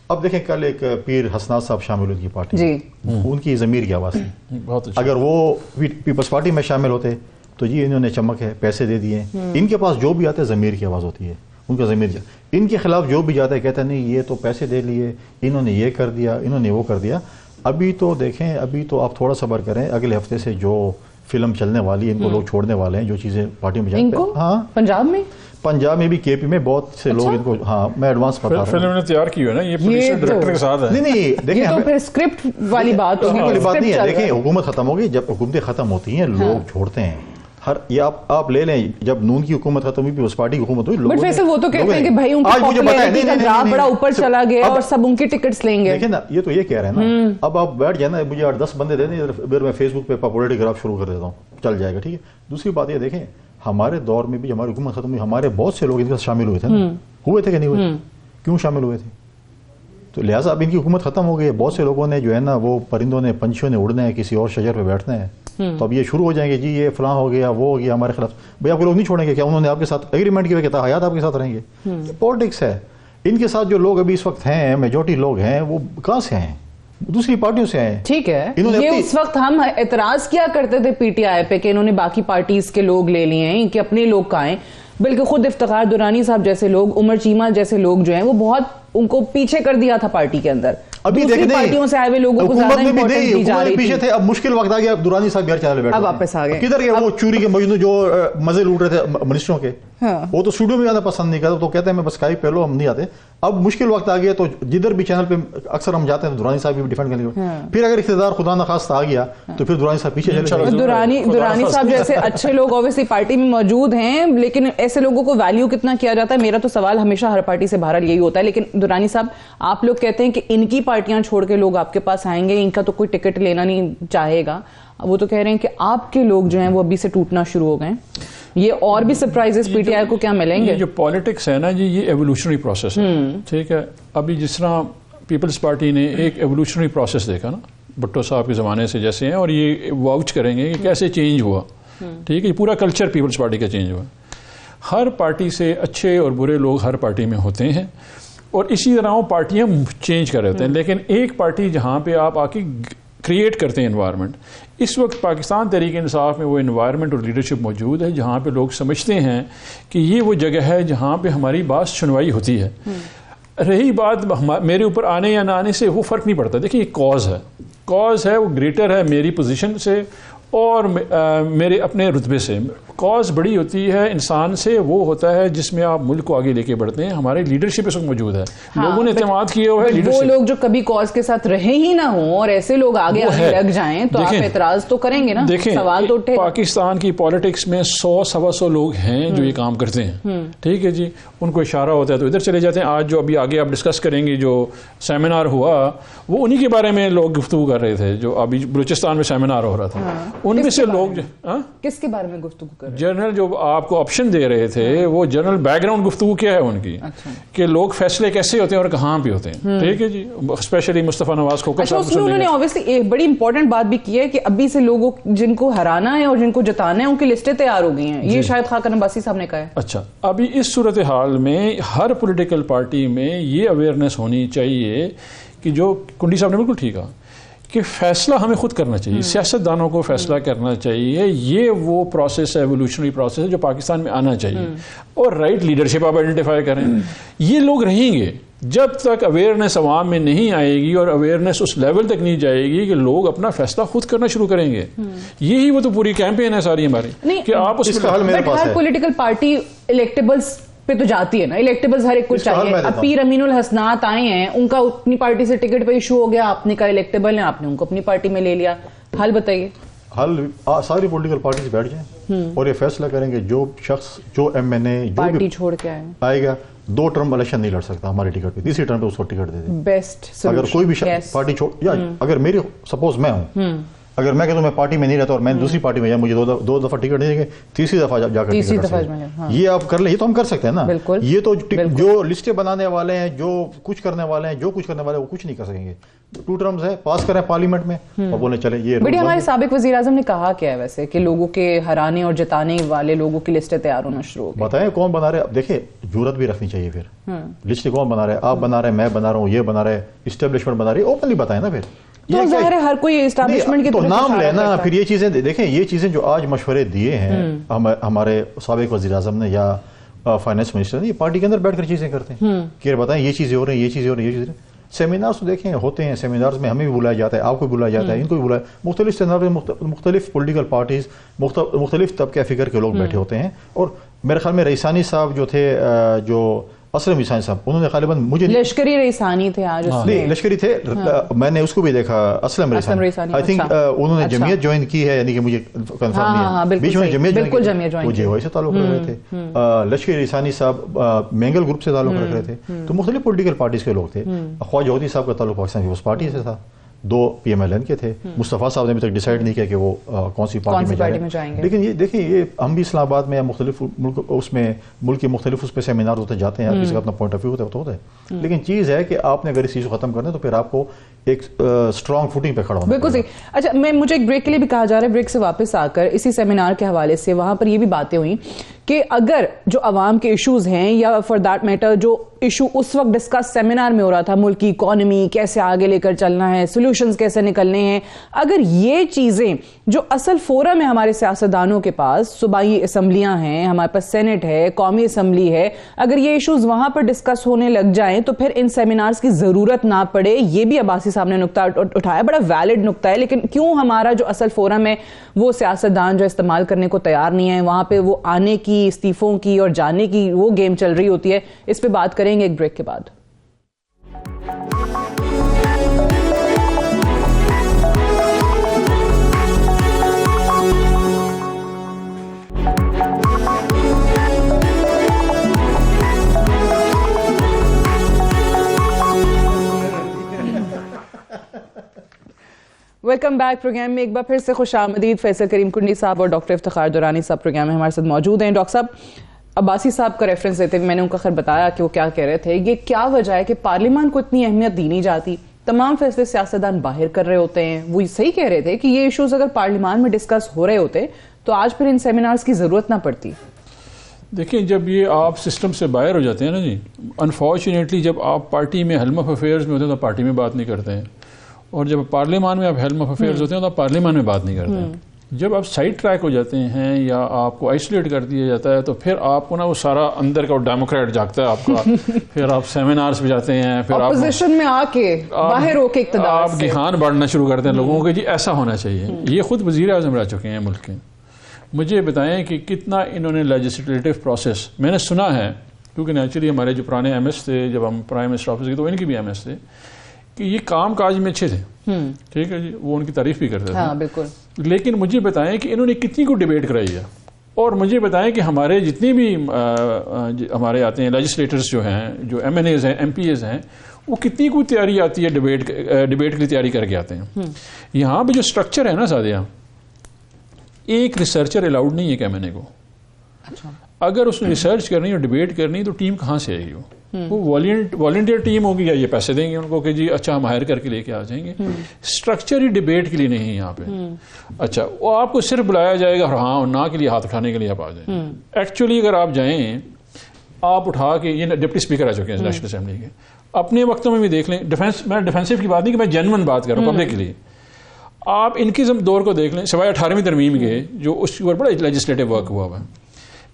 S3: اب دیکھیں کل ایک پیر حسنات صاحب شامل ہوئے کی پارٹی, ان کی ضمیر کی آواز تھی. اگر وہ پیپلز پارٹی میں شامل ہوتے تو جی انہوں نے چمک ہے, پیسے دے دیے. ان کے پاس جو بھی آتا ہے ضمیر کی آواز ہوتی ہے, ان کا ضمیر. ان کے خلاف جو بھی جاتا ہے کہتا ہے نہیں یہ تو پیسے دے لیے, انہوں نے یہ کر دیا, انہوں نے وہ کر دیا. ابھی تو دیکھیں, ابھی تو آپ تھوڑا صبر کریں, اگلے ہفتے سے جو فلم چلنے والی ہے ان کو لوگ چھوڑنے والے ہیں, جو چیزیں پارٹی میں جاتے ہیں. ہاں پنجاب میں بھی کے پی میں بہت سے لوگ ان کو, ہاں میں ایڈوانس بتا رہا ہوں,
S1: فلم نے تیار کی ہے نا, یہ پروڈیوسر ڈائریکٹر کے ساتھ ہے.
S3: نہیں دیکھیں
S2: تو پھر اسکرپٹ والی بات
S3: نہیں ہے. دیکھیں حکومت ختم ہوگی, جب حکومتیں ختم ہوتی ہیں لوگ چھوڑتے ہیں. یہ آپ لے لیں, جب نون کی حکومت ختم ہوئی, پیپلز پارٹی کی حکومت ہوئی,
S2: بٹ فیصل وہ تو کہتے ہیں کہ بھائی ان کی پاپولیرٹی کا گراف بڑا اوپر چلا گیا اور سب ان کی ٹکٹس لیں گے.
S3: دیکھیں نا یہ تو یہ کہہ رہے ہیں نا. اب آپ بیٹھ جائیں نا, مجھے 8-10 بندے دے دیں, پھر میں فیس بک پہ پاپولیرٹی گراف شروع کر دیتا ہوں, چل جائے گا. ٹھیک ہے. دوسری بات یہ دیکھیں, ہمارے دور میں بھی ہماری حکومت ختم ہوئی, ہمارے بہت سے لوگ ان کے شامل ہوئے تھے نا, ہوئے تھے کہ نہیں ہوئے, کیوں شامل ہوئے تھے؟ تو لہٰذا اب ان کی حکومت ختم ہو گئی ہے. بہت سے لوگوں نے جو ہے نا وہ پرندوں نے, پنچھیوں نے اڑنا ہے, کسی اور شجر پہ بیٹھنا ہے. تو اب یہ شروع ہو جائیں گے جی یہ فلاں ہو گیا, وہ ہو گیا ہمارے خلاف. بھائی آپ کو لوگ نہیں چھوڑیں گے کیا؟ انہوں نے آپ کے ساتھ ایگریمنٹ کیا, کہتا حیات آپ کے ساتھ رہیں گے. پالیٹکس ہے. ان کے ساتھ جو لوگ ابھی اس وقت ہیں, میجورٹی لوگ ہیں, وہ کہاں سے ہیں؟ دوسری پارٹیوں سے ہیں.
S2: ٹھیک ہے, یہ اس وقت ہم اعتراض کیا کرتے تھے پی ٹی آئی پہ کہ انہوں نے باقی پارٹیز کے لوگ لے لیے ہیں, کہ اپنے لوگ کہاں ہیں. بلکہ خود افتخار درانی صاحب جیسے لوگ, عمر چیمہ جیسے لوگ جو ہیں وہ بہت ان کو پیچھے کر دیا تھا پارٹی کے اندر.
S3: ابھی
S2: دوسری پارٹیوں سے آئے ہوئے لوگوں کو زیادہ امپورٹنس دی جا رہی تھی.
S3: پیچھے تھے, اب مشکل وقت آ گیا, اب درانی صاحب یار چینل پہ بیٹھے,
S2: اب واپس آ گئے.
S3: کدھر گئے وہ چوری کے مجنو جو مزے لوٹ رہے تھے منسٹروں کے؟ وہ تو اسٹوڈیو میں جانا پسند نہیں کرتا, تو کہتے ہیں میں بس اسکائپ پہ لو, ہم نہیں آتے. اب مشکل وقت آ گیا تو جدھر بھی چینل پہ اکثر ہم جاتے ہیں تو درانی صاحب بھی ڈیفینڈ کرنے کے, پھر اگر اقتدار خدا نخواستہ آ گیا تو پھر درانی صاحب پیچھے چلے جائیں.
S2: درانی صاحب جیسے اچھے لوگ اوبویسلی پارٹی میں موجود ہیں, لیکن ایسے لوگوں کو ویلیو کتنا کیا جاتا ہے, میرا تو سوال ہمیشہ ہر پارٹی سے بہرحال یہی ہوتا ہے. لیکن درانی صاحب, آپ لوگ کہتے ہیں کہ ان کی پارٹیاں چھوڑ کے لوگ آپ کے پاس آئیں گے, ان کا تو کوئی ٹکٹ لینا نہیں چاہے گا, وہ تو کہہ رہے ہیں کہ آپ کے لوگ جو ہیں وہ ابھی سے ٹوٹنا شروع ہو گئے. یہ اور بھی سرپرائزز پی ٹی آئی کو کیا ملیں گے؟
S1: یہ جو پالیٹکس ہے نا جی, یہ ایوولوشنری پروسیس ہے, ٹھیک ہے. ابھی جس طرح پیپلز پارٹی نے ایک ایوولوشنری پروسیس دیکھا نا بھٹو صاحب کے زمانے سے جیسے ہیں, اور یہ واؤچ کریں گے کہ کیسے چینج ہوا, ٹھیک ہے. پورا کلچر پیپلز پارٹی کا چینج ہوا. ہر پارٹی سے اچھے اور برے لوگ ہر پارٹی میں ہوتے ہیں, اور اسی طرح وہ پارٹیاں چینج کر رہتے ہیں. لیکن ایک پارٹی جہاں پہ آپ آ کے کریٹ کرتے ہیں انوائرمنٹ, اس وقت پاکستان تحریک انصاف میں وہ انوائرمنٹ اور لیڈرشپ موجود ہے جہاں پہ لوگ سمجھتے ہیں کہ یہ وہ جگہ ہے جہاں پہ ہماری بات سنوائی ہوتی ہے. رہی بات میرے اوپر آنے یا نہ آنے سے, وہ فرق نہیں پڑتا. دیکھیں یہ کاز ہے, وہ گریٹر ہے میری پوزیشن سے اور میرے اپنے رتبے سے. کاز بڑی ہوتی ہے انسان سے, وہ ہوتا ہے جس میں آپ ملک کو آگے لے کے بڑھتے ہیں. ہمارے لیڈرشپ اس وقت موجود ہے, لوگوں نے اعتماد کیا ہوا ہے لیڈرشپ. وہ
S2: لوگ جو کبھی کاز کے ساتھ رہے ہی نہ ہوں اور ایسے لوگ آگے لگ جائیں تو آپ اعتراض تو کریں گے نا.
S1: دیکھیں
S2: سوال تو اٹھے.
S1: پاکستان کی پالیٹکس میں 100-125 لوگ ہیں جو یہ کام کرتے ہیں, ٹھیک ہے جی. ان کو اشارہ ہوتا ہے تو ادھر چلے جاتے ہیں. آج جو ابھی آگے آپ ڈسکس کریں گے جو سیمینار ہوا, وہ انہی کے بارے میں لوگ گفتگو کر رہے تھے. جو ابھی بلوچستان میں سیمینار ہو رہا تھا, ان میں سے لوگ
S2: کس کے بارے میں گفتگو کر رہے ہیں؟
S1: جنرل جو آپ کو آپشن دے رہے تھے, وہ جنرل بیک گراؤنڈ گفتگو کیا ہے ان کی, کہ لوگ فیصلے کیسے ہوتے ہیں اور کہاں پہ ہوتے ہیں, ٹھیک ہے جی. اسپیشلی مصطفیٰ نواز کو
S2: انہوں نے obviously ایک بڑی امپورٹنٹ بات بھی کی ہے کہ ابھی سے لوگوں جن کو ہرانا ہے اور جن کو جتانا ہے ان کی لسٹیں تیار ہو گئی ہیں. یہ شاید خاکن عباسی صاحب نے کہا ہے.
S1: اچھا, ابھی اس صورتحال میں ہر پولیٹیکل پارٹی میں یہ اویئرنیس ہونی چاہیے کہ جو کنڈی صاحب نے بالکل ٹھیک کہا کہ فیصلہ ہمیں خود کرنا چاہیے, سیاست دانوں کو فیصلہ کرنا چاہیے. یہ وہ پروسیس ہے, ایوولوشنری پروسیس ہے جو پاکستان میں آنا چاہیے. اور رائٹ لیڈرشپ آپ آئیڈینٹیفائی کریں. یہ لوگ رہیں گے جب تک اویئرنیس عوام میں نہیں آئے گی اور اویئرنیس اس لیول تک نہیں جائے گی کہ لوگ اپنا فیصلہ خود کرنا شروع کریں گے. یہی وہ تو پوری کیمپین ہے ساری ہماری کہ آپ اس
S3: کا حل میرے پاس ہے.
S2: ہر پولیٹیکل پارٹی الیکٹیبلز پہ تو جاتی ہے نا, الیکٹیبلز ہر ایک کو چاہیے. اب پیر امین الحسنات آئے ہیں, ان کا اپنی پارٹی سے ٹکٹ پہ ایشو ہو گیا, آپ نے کہا الیکٹیبل ہیں, آپ نے ان کو اپنی پارٹی میں لے لیا. حل بتائیے.
S3: حل ساری پولیٹیکل پارٹیز بیٹھ جائیں اور یہ فیصلہ کریں کہ جو شخص جو ایم این اے
S2: پارٹی چھوڑ کے
S3: آئے گا 2 ٹرم الیکشن نہیں لڑ سکتا ہماری ٹکٹ پہ, تیسری ٹرم پہ اس کو ٹکٹ دے دیں.
S2: بیسٹ
S3: اگر کوئی بھی پارٹی چھوڑ, یا اگر میری سپوز میں ہوں, اگر میں کہتا ہوں میں پارٹی میں نہیں رہتا اور میں دوسری پارٹی میں, یا مجھے 2 دفعہ ٹکٹ دیں گے, تیسری دفعہ جا کر یہ آپ کر لیں. یہ تو ہم کر سکتے ہیں نا. یہ تو جو لسٹیں بنانے والے ہیں, جو کچھ کرنے والے ہیں, جو کچھ کرنے والے ہیں, وہ کچھ نہیں کر سکیں گے. 2 ٹرمز ہے, پاس کریں پارلیمنٹ میں اور بولیں چلیں. یہ
S2: بڑی ہمارے سابق وزیر اعظم نے کہا کیا ہے ویسے کہ لوگوں کے ہرانے اور جتانے والے لوگوں کی لسٹیں تیار ہونا شروع ہو گئی.
S3: بتائیں کون بنا رہے. اب دیکھیں جرات بھی رکھنی چاہیے. پھر لسٹ کون بنا رہے ہیں؟ آپ بنا رہے ہیں, میں بنا رہا ہوں, یہ بنا رہے, اسٹیبلشمنٹ بنا رہی ہے. اوپنلی بتائیں نا. پھر
S2: تو ظاہر ہے ہر کوئی اسٹیبلشمنٹ کی
S3: تو نام لینا. پھر یہ چیزیں دیکھیں, یہ چیزیں جو آج مشورے دیے ہیں ہمارے سابق وزیر اعظم نے یا فائنانس منسٹر نے, یہ پارٹی کے اندر بیٹھ کر چیزیں کرتے ہیں کہ بتائیں یہ چیزیں ہو رہی ہیں, یہ چیزیں ہو رہی ہیں, یہ چیزیں. سیمینارز تو دیکھیں ہوتے ہیں, سیمینارز میں ہمیں بھی بلایا جاتا ہے, آپ کو بھی بلایا جاتا ہے, ان کو بھی بلایا. مختلف مختلف پولیٹیکل پارٹیز, مختلف طبقہ فکر کے لوگ بیٹھے ہوتے ہیں. اور میرے خیال میں رئیسانی صاحب جو تھے, جو اسلم رئیسانی صاحب, انہوں نے غالباً مجھے
S2: لشکری رئیسانی تھے آج,
S3: نہیں لشکری تھے, میں نے اس کو بھی دیکھا, اسلم رئیسانی. آئی تھنک انہوں نے جمعیت جوائن کی ہے, یعنی کہ مجھے کنفرم نہیں ہے, بیچ میں جمعیت جوائن کی, وہ سے تعلق رکھ رہے تھے. لشکری رئیسانی صاحب مینگل گروپ سے تعلق رکھ رہے تھے. تو مختلف پولیٹیکل پارٹیز کے لوگ تھے. خواجہ ہودی صاحب کا تعلق پاکستان پیپلز پارٹی سے تھا, 2 پی ایم ایل این کے تھے. مصطفیٰ صاحب نے ابھی تک ڈیسائیڈ نہیں کیا کہ وہ کون سی پارٹی میں جائیں گے. لیکن یہ دیکھیں, یہ ہم بھی اسلام آباد میں یا مختلف ملک کے مختلف اس پہ سیمینار ہوتے جاتے ہیں, کسی کا اپنا پوائنٹ آف ویو ہوتا ہے. لیکن چیز ہے کہ آپ نے اگر اس چیز کو ختم کرنا ہے تو پھر آپ کو ایک اسٹرانگ فوٹنگ پہ کھڑا ہونا.
S2: بالکل صحیح. اچھا, مجھے ایک بریک کے لیے بھی کہا جا رہا ہے, بریک سے واپس آ کر اسی سیمینار کے حوالے سے وہاں پر یہ بھی باتیں ہوئیں کہ اگر جو عوام کے ایشوز ہیں, یا فار دیٹ میٹر جو ایشو اس وقت ڈسکس سیمینار میں ہو رہا تھا, ملک کی اکانومی کیسے آگے لے کر چلنا ہے, سولوشنز کیسے نکلنے ہیں, اگر یہ چیزیں جو اصل فورم ہے ہمارے سیاستدانوں کے پاس, صوبائی اسمبلیاں ہیں, ہمارے پاس سینٹ ہے, قومی اسمبلی ہے, اگر یہ ایشوز وہاں پر ڈسکس ہونے لگ جائیں تو پھر ان سیمینارز کی ضرورت نہ پڑے. یہ بھی عباسی صاحب نے نقطہ اٹھایا, بڑا ویلڈ نقطہ ہے. لیکن کیوں ہمارا جو اصل فورم ہے وہ سیاستدان جو استعمال کرنے کو تیار نہیں ہے, وہاں پہ وہ آنے کی کی, استعفوں کی اور جانے کی وہ گیم چل رہی ہوتی ہے. اس پہ بات کریں گے ایک بریک کے بعد. Welcome back. پروگرام میں ایک بار پھر سے خوش آمدید. فیصل کریم کنڈی صاحب اور ڈاکٹر افتخار دورانی صاحب پروگرام میں ہمارے ساتھ موجود ہیں. ڈاکٹر صاحب, عباسی صاحب کا ریفرنس دیتے ہوئے میں نے ان کا خیر بتایا کہ وہ کیا کہہ رہے تھے. یہ کیا وجہ ہے کہ پارلیمان کو اتنی اہمیت دی نہیں جاتی, تمام فیصلے سیاستدان باہر کر رہے ہوتے ہیں. وہ صحیح کہہ رہے تھے کہ یہ ایشوز اگر پارلیمان میں ڈسکس ہو رہے ہوتے تو آج پھر ان سیمینارز کی ضرورت نہ پڑتی.
S1: دیکھیں, جب یہ آپ سسٹم سے باہر ہو جاتے ہیں نا جی, انفارچونیٹلی جب آپ پارٹی میں حلم آف افیئرز میں ہوتے ہیں تو پارٹی میں بات نہیں کرتے ہیں, اور جب پارلیمان میں آپ حلم آف افیئرز ہوتے ہیں تو آپ پارلیمان میں بات نہیں کرتے ہیں. جب آپ سائڈ ٹریک ہو جاتے ہیں یا آپ کو آئسولیٹ کر دیا جاتا ہے تو پھر آپ کو نا وہ سارا اندر کا ڈیموکریٹ جاگتا ہے آپ کا. پھر آپ سیمینارز پہ جاتے ہیں, پھر آپ
S2: اپوزیشن میں آ کے باہر ہو کے اقتدار
S1: آپ گیہان بانٹنا شروع کرتے ہیں لوگوں کو, جی ایسا ہونا چاہیے. یہ خود وزیر اعظم رہ چکے ہیں ملک کے. مجھے بتائیں کہ کتنا انہوں نے لیجسلیٹو پروسیس, میں نے سنا ہے کیونکہ نیچرلی ہمارے جو پرانے ایم ایس تھے جب ہم پرائم منسٹر آفس کے تو ان کے بھی ایم ایس تھے, کہ یہ کام کاج میں اچھے تھے, ٹھیک ہے جی, وہ ان کی تعریف بھی کرتے تھے.
S2: بالکل.
S1: لیکن مجھے بتائیں کہ انہوں نے کتنی کو ڈیبیٹ کرائی ہے, اور مجھے بتائیں کہ ہمارے جتنے بھی ہمارے آتے ہیں لیجسلیٹرز جو ہیں, جو ایم این ایز ہیں, ایم پی ایز ہیں, وہ کتنی کو تیاری آتی ہے ڈیبیٹ کے لیے تیاری کر کے آتے ہیں. یہاں پہ جو اسٹرکچر ہے نا سادیہ, ایک ریسرچر الاؤڈ نہیں ہے کہ ایم این اے کو. اگر اس نے ریسرچ کرنی اور ڈیبیٹ کرنی تو ٹیم کہاں سے آئے گی؟ وہ والنٹیئر ٹیم ہوگی یا یہ پیسے دیں گے ان کو کہ جی اچھا ہم ہائر کر کے لے کے آ جائیں گے. اسٹرکچر ہی ڈیبیٹ کے لیے نہیں ہے یہاں پہ. اچھا, وہ آپ کو صرف بلایا جائے گا اور ہاں اور نہ کے لیے ہاتھ اٹھانے کے لیے آپ آ جائیں. ایکچولی اگر آپ جائیں, آپ اٹھا کے, یہ ڈپٹی اسپیکر آ چکے ہیں نیشنل اسمبلی کے, اپنے وقتوں میں بھی دیکھ لیں. میں ڈیفینسو کی بات نہیں کہ میں جینون بات کر رہا ہوں پبلک کے لیے. آپ ان کے دور کو دیکھ لیں, سوائے 18ویں ترمیم کے جو اس کے اوپر بڑا لیجسلیٹو ورک ہوا ہوا ہے.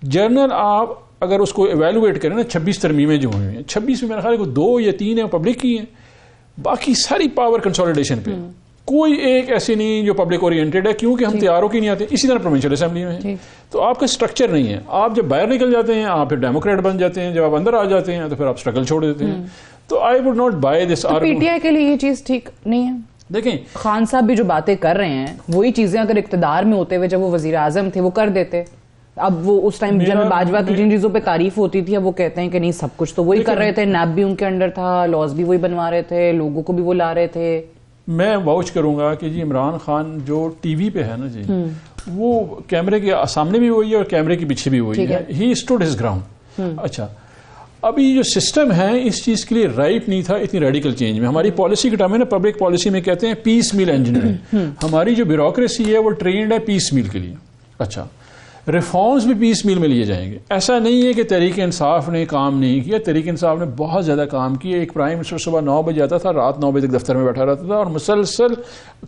S1: جنرل آپ اگر اس کو ایویلویٹ کریں نا, 26 ترمیمیں جو ہوئی ہیں, 26 میں میرا خیال ہے کہ 2 یا 3 ہیں پبلک کی ہیں, باقی ساری پاور کنسولیڈیشن پہ. کوئی ایک ایسی نہیں جو پبلک اورینٹیڈ ہے, کیونکہ ہم تیاروں کی نہیں آتے. اسی طرح پروونشل اسمبلی میں ہے, تو آپ کا اسٹرکچر نہیں ہے. آپ جب باہر نکل جاتے ہیں آپ پھر ڈیموکریٹ بن جاتے ہیں, جب آپ اندر آ جاتے ہیں تو پھر آپ اسٹرگل چھوڑ دیتے ہیں. تو I would not by this.
S2: P T I کے لیے یہ چیز ٹھیک نہیں ہے.
S1: دیکھیں,
S2: خان صاحب بھی جو باتیں کر رہے ہیں وہی چیزیں اگر اقتدار میں ہوتے ہوئے جب وہ وزیر اعظم تھے وہ کر دیتے. اب وہ اس ٹائم جنرل باجوہ کی جن چیزوں پہ تعریف ہوتی تھی, اب وہ کہتے ہیں کہ نہیں سب کچھ تو وہی کر رہے تھے, نیب بھی ان کے انڈر تھا, لاز بھی وہی بنوا رہے تھے, لوگوں کو بھی وہ لا رہے تھے.
S1: میں واؤچ کروں گا کہ جی عمران خان جو ٹی وی پہ ہے نا جی, وہ کیمرے کے سامنے بھی وہی ہے اور کیمرے کے پیچھے بھی وہی ہے. ہی اسٹوڈ ہز گراؤنڈ. اچھا, ابھی جو سسٹم ہے اس چیز کے لیے رائپ نہیں تھا اتنی ریڈیکل چینج میں. ہماری پالیسی کے ٹائم میں نا پبلک پالیسی میں کہتے ہیں پیس میل انجینئرنگ. ہماری جو بیوروکریسی ہے وہ ٹرینڈ ہے پیس میل کے لیے. اچھا, ریفارمز بھی پیس میل میں لیے جائیں گے. ایسا نہیں ہے کہ تحریک انصاف نے کام نہیں کیا, تحریک انصاف نے بہت زیادہ کام کیا. ایک پرائم منسٹر صبح 9 بجے آتا تھا, رات 9 بجے تک دفتر میں بیٹھا رہتا تھا اور مسلسل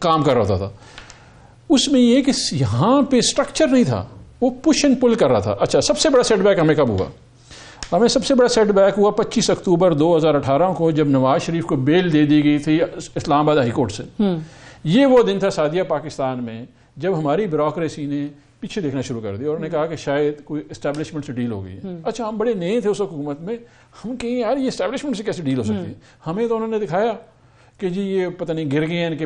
S1: کام کر رہا تھا. اس میں یہ کہ یہاں پہ اسٹرکچر نہیں تھا, وہ پش اینڈ پل کر رہا تھا. اچھا, سب سے بڑا سیٹ بیک ہمیں کب ہوا؟ ہمیں سب سے بڑا سیٹ بیک ہوا 25 اکتوبر 2018 کو, جب نواز شریف کو بیل دے دی گئی تھی اسلام آباد ہائی کورٹ سے. یہ وہ دن تھا سعودیہ پاکستان میں جب ہماری بیوروکریسی نے پیچھے دیکھنا شروع کر دیا اور نے کہا کہ شاید کوئی اسٹیبلشمنٹ سے ڈیل ہو گئی ہے. اچھا, ہم بڑے نئے تھے اس حکومت میں, ہم کہیں یار یہ اسٹیبلشمنٹ سے کیسے ڈیل ہو سکتی ہے. ہمیں تو انہوں نے دکھایا کہ جی یہ پتہ نہیں گر گئے ہیں, ان کے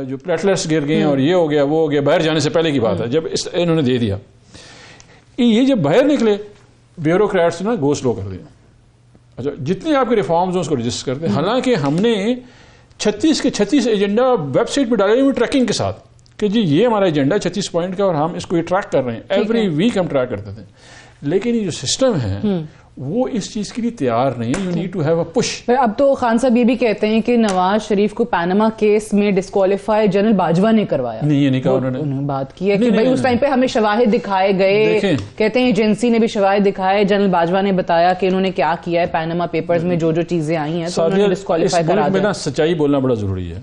S1: جو پلیٹلیٹس گر گئے ہیں اور یہ ہو گیا وہ ہو گیا. باہر جانے سے پہلے کی بات ہے جب انہوں نے دے دیا. یہ جب باہر نکلے بیوروکریٹس نے گو سلو کر دیا. اچھا, جتنے آپ کے ریفارمز ہیں اس کو رجسٹر کرتے ہیں. حالانکہ ہم نے 36 کے 36 ایجنڈا ویب سائٹ پہ ڈالے ہوئے ٹریکنگ کے ساتھ کہ جی یہ ہمارا ایجنڈا 36 پوائنٹ کا اور ہم اس کو یہ ٹریک کر رہے ہیں. ایوری ویک ہم ٹریک کرتے تھے. لیکن یہ جو سسٹم ہے وہ اس چیز کے لیے تیار نہیں ہے. You need to have a push.
S2: اب تو خان صاحب یہ بھی کہتے ہیں کہ نواز شریف کو پیناما کیس میں ڈسکوالیفائی جنرل باجوہ نے کروایا.
S1: نہیں, یہ نہیں کہا انہوں نے.
S2: بات کی ہے کہ بھائی اس ٹائم پہ ہمیں شواہد دکھائے گئے, کہتے ہیں ایجنسی نے بھی شواہد دکھائے, جنرل باجوہ نے بتایا کہ انہوں نے کیا کیا ہے پیناما پیپرز میں جو جو چیزیں آئی ہیں تو انہوں نے ڈسکوالیفائی کرا دیا.
S1: سچائی بولنا بڑا ضروری ہے.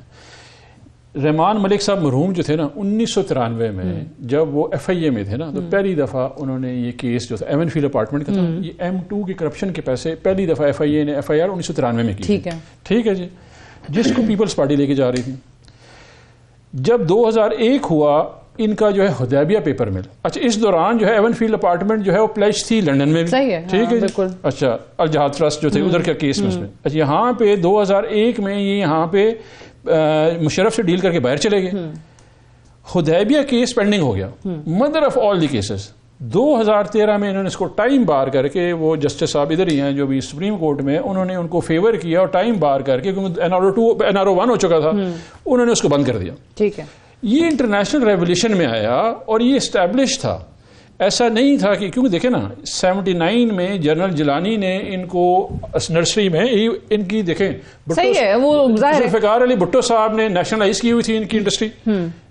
S1: رحمان ملک صاحب مرحوم جو تھے نا 1993 میں جب وہ ایف آئی اے میں تھے نا, تو پہلی دفعہ انہوں نے یہ کیس جو تھا ایون فیلڈ اپارٹمنٹ کا تھا, یہ M2 کے کرپشن کے پیسے پہلی دفعہ ایف آئی اے نے ایف آئی آر 1993 میں کی. ٹھیک ہے جی, جس کو پیپلز پارٹی لے کے جا رہی تھی. جب 2001 ہوا ان کا جو ہے حدیبیہ پیپر مل. اچھا اس دوران جو ہے ایون فیلڈ اپارٹمنٹ جو ہے وہ پلیج تھی لنڈن میں بھی.
S2: صحیح ہے,
S1: ٹھیک ہے
S2: بالکل.
S1: اچھا الجہاد ٹرسٹ جو تھے ادھر کا کیس میں اس میں. اچھا یہاں پہ 2001 میں یہ یہاں پہ مشرف سے ڈیل کر کے باہر چلے گئے. حدیبیہ کیس پینڈنگ ہو گیا, mother of all the cases. 2013 میں انہوں نے اس کو ٹائم بار کر کے, وہ جسٹس صاحب ادھر ہی ہیں جو بھی سپریم کورٹ میں, انہوں نے ان کو فیور کیا اور ٹائم بار کر کے, کیونکہ NRO 1 ہو چکا تھا, انہوں نے اس کو بند کر دیا.
S2: ٹھیک ہے.
S1: یہ انٹرنیشنل ریولیوشن میں آیا اور یہ اسٹیبلش تھا. ایسا نہیں تھا کہ, کیونکہ دیکھیں نا 79 میں جنرل جیلانی نے ان کو نرسری میں ان کی دیکھیں
S2: صحیح ہے, وہ
S1: ذوالفقار علی بھٹو صاحب نے نیشنلائز کی ہوئی تھی ان کی انڈسٹری.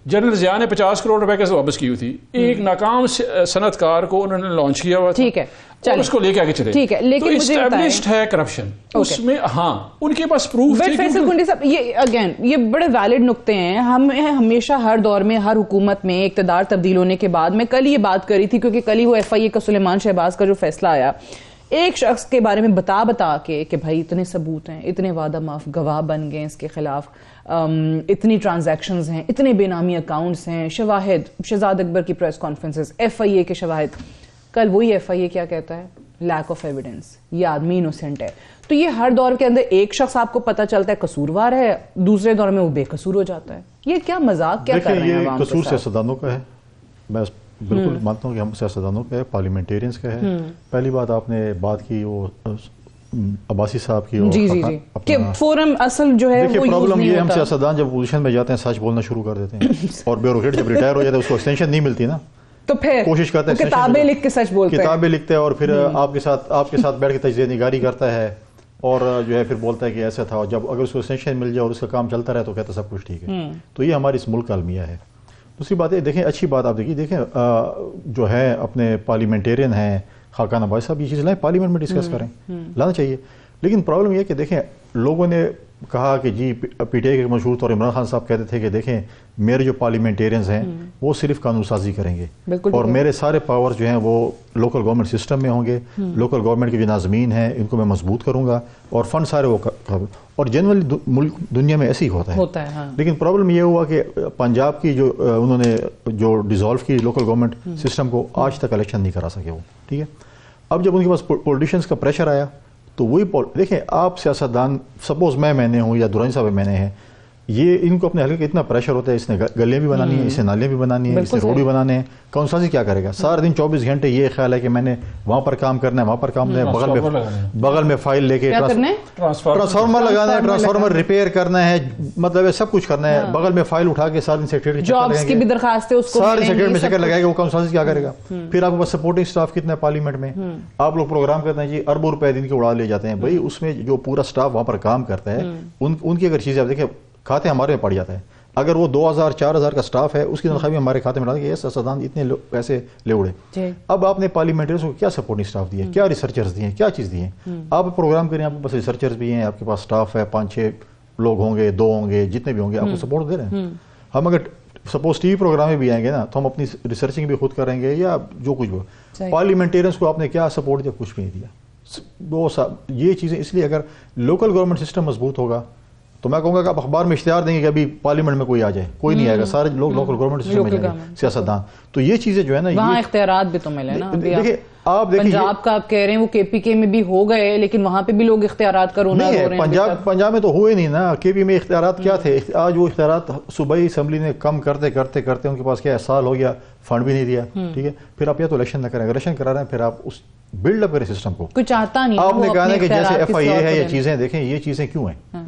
S1: جنرل ضیاء نے 50 کروڑ روپے کے واپس کی ہوئی تھی. ایک ناکام صنعت کار کو انہوں نے لانچ کیا ہوا تھا.
S2: ٹھیک ہے,
S1: اور اس کو لے کے آگے چلے.
S2: ٹھیک ہے, لیکن مجھے
S1: اسٹیبلشڈ ہے کرپشن اس میں. ہاں ان کے پاس پروف تھے.
S2: فیصل کنڈی صاحب, یہ اگین یہ بڑے ویلڈ نقطے ہیں. ہم ہمیشہ ہر دور میں, ہر حکومت میں اقتدار تبدیل ہونے کے بعد, میں کل یہ بات کری تھی کیونکہ کل ہی وہ FIA کا سلیمان شہباز کا جو فیصلہ آیا, ایک شخص کے بارے میں بتا کے کہ بھائی اتنے ثبوت ہیں, اتنے وعدہ معاف گواہ بن گئے اس کے خلاف, اتنی ٹرانزیکشنز ہیں, اتنے بے نامی اکاؤنٹس ہیں, شواہد, شہزاد اکبر کی پریس کانفرنسز, FIA کے شواہد. کل وہی FIA کیا کہتا ہے, لیک آف ایویڈنس, یہ آدمی انوسینٹ ہے. تو یہ ہر دور کے اندر ایک شخص آپ کو پتہ چلتا ہے قصوروار ہے, دوسرے دور میں وہ بے قصور ہو جاتا ہے. یہ کیا مذاق کیا کر رہے ہیں عوام کے ساتھ؟
S3: قصور سیاستدانوں کا ہے, میں بالکل مانتا ہوں کہ ہم سیاستدانوں کا ہے, پارلیمنٹیرینز کا ہے. پہلی بات آپ نے بات کی وہ عباسی صاحب کی,
S2: جی جی جی, کہ فورم اصل جو ہے وہ
S3: پرابلم یہ, ہم سیاستدان جب پوزیشن میں جاتے ہیں سچ بولنا شروع کر دیتے ہیں, اور بیوروکریٹ جب ریٹائر ہو جاتا ہے اس کو ایکسٹینشن نہیں ملتی نا,
S2: تو پھر
S3: کوشش کرتے ہیں
S2: کتابیں لکھ کے سچ بولتے ہیں,
S3: کتابیں لکھتے ہیں, اور پھر آپ کے ساتھ بیٹھ کے تجزیہ نگاری کرتا ہے, اور جو ہے پھر بولتا ہے کہ ایسا تھا, اور جب اگر اس کو ایکسٹینشن مل جائے اور اس کا کام چلتا رہے تو کہتا ہے سب کچھ ٹھیک ہے. تو یہ ہماری اس ملک کا المیہ ہے. دوسری بات ہے, دیکھیں اچھی بات آپ دیکھیں جو ہے اپنے پارلیمنٹیرین ہیں خاقان عباسی صاحب, یہ چیز لائیں پارلیمنٹ میں ڈسکس کریں, لانا چاہیے. لیکن پرابلم یہ کہ دیکھیں لوگوں نے کہا کہ جی PTI کے مشہور طور عمران خان صاحب کہتے تھے کہ دیکھیں میرے جو پارلیمنٹیرینز ہیں وہ صرف قانون سازی کریں گے, اور میرے سارے پاورز جو ہیں وہ لوکل گورنمنٹ سسٹم میں ہوں گے. لوکل گورنمنٹ کے جو ناظمین ہیں ان کو میں مضبوط کروں گا, اور فنڈ سارے وہ, اور جنرلی ملک دنیا میں ایسے ہی ہوتا ہے. لیکن پرابلم یہ ہوا کہ پنجاب کی جو انہوں نے جو ڈیزالو کی لوکل گورنمنٹ سسٹم کو, آج تک الیکشن نہیں کرا سکے وہ. ٹھیک ہے, اب جب ان کے پاس پولیٹیشینس کا پریشر آیا تو وہی دیکھیں آپ سیاستدان, سپوز میں نے ہوں یا درانی صاحب میں نے ہیں, یہ ان کو اپنے حلقے کا اتنا پریشر ہوتا ہے, اس نے گلیاں بھی بنانی ہیں, اس نے نالیاں بھی بنانی ہیں, اس نے روڈ بھی بنانے ہیں. کون سازی کیا کرے گا سارا دن 24 گھنٹے یہ خیال ہے کہ میں نے وہاں پر کام کرنا ہے, وہاں پر کام کرنا ہے, بغل میں فائل لے کے ٹرانسفارمر لگانا ہے, ٹرانسفارمر ریپیئر کرنا ہے, مطلب سب کچھ کرنا ہے, بغل میں فائل اٹھا کے سارے سیکرٹری
S2: جابس کی بھی درخواست ہے, اس کو
S3: سارے سیکرٹری میں چکر لگائے گا, وہ کون سازی کیا کرے گا. پھر آپ کے پاس سپورٹنگ اسٹاف کتنا ہے پارلیمنٹ میں, آپ لوگ پروگرام کرتے ہیں جی اربوں روپے دن کے اڑا لے جاتے ہیں. بھائی اس میں جو پورا اسٹاف وہاں پر کام کرتا ہے ان کی اگر چیزیں آپ دیکھیں, کھاتے ہمارے میں پڑ جاتا ہے. اگر وہ 2000-4000 کا سٹاف ہے, اس کی تنخواہ بھی ہمارے کھاتے میں ڈال کے سیاستدان اتنے پیسے لے اڑے. اب آپ نے پارلیمنٹریز کو کیا سپورٹنگ سٹاف دیے, کیا ریسرچرز دیے, کیا چیز دیے. آپ پروگرام کریں, آپ کے پاس ریسرچرز بھی ہیں, آپ کے پاس سٹاف ہے, 5-6 لوگ ہوں گے, 2 ہوں گے, جتنے بھی ہوں گے, آپ کو سپورٹ دے رہے ہیں. ہم اگر سپوز ٹی وی پروگرام میں بھی آئیں گے نا تو ہم اپنی ریسرچنگ بھی خود کریں گے یا جو کچھ ہو. پارلیمنٹیرینز کو آپ نے کیا سپورٹ دیا, کچھ بھی نہیں دیا. یہ چیزیں اس لیے اگر لوکل گورنمنٹ سسٹم مضبوط ہوگا تو میں کہوں گا کہ آپ اخبار میں اشتہار دیں گے کہ ابھی پارلیمنٹ میں کوئی آ جائے, کوئی نہیں آئے گا, سارے لوگ لوکل گورنمنٹ سسٹم میں جائیں گے, سیاستدان. تو یہ چیزیں جو ہے نا,
S2: وہاں اختیارات بھی تو ملے نا.
S3: دیکھیں آپ دیکھیں
S2: پنجاب کا آپ کہہ رہے ہیں وہ KPK میں بھی ہو گئے, لیکن وہاں پہ بھی لوگ اختیارات کا رونا رو رہے ہیں.
S3: پنجاب میں تو ہوئے نہیں نا, KP میں اختیارات کیا تھے. آج وہ اختیارات صوبائی اسمبلی نے کم کرتے کرتے کرتے ان کے پاس کیا سال ہو گیا, فنڈ بھی نہیں دیا. ٹھیک ہے, پھر آپ یا تو الیکشن نہ کریں, اگر الیکشن کرا رہے ہیں پھر آپ اس بلڈ اپ کریں سسٹم کو.
S2: کوئی چاہتا نہیں.
S3: آپ نے کہا نا کہ جیسے FIA ہے یہ چیزیں, دیکھیں یہ چیزیں کیوں ہیں.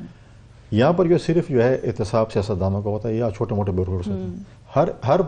S3: یہاں پر جو صرف جو ہے احتساب سیاستدانوں کا ہوتا ہے یا چھوٹے موٹے بیوروکریٹس ہوتے ہیں. ہر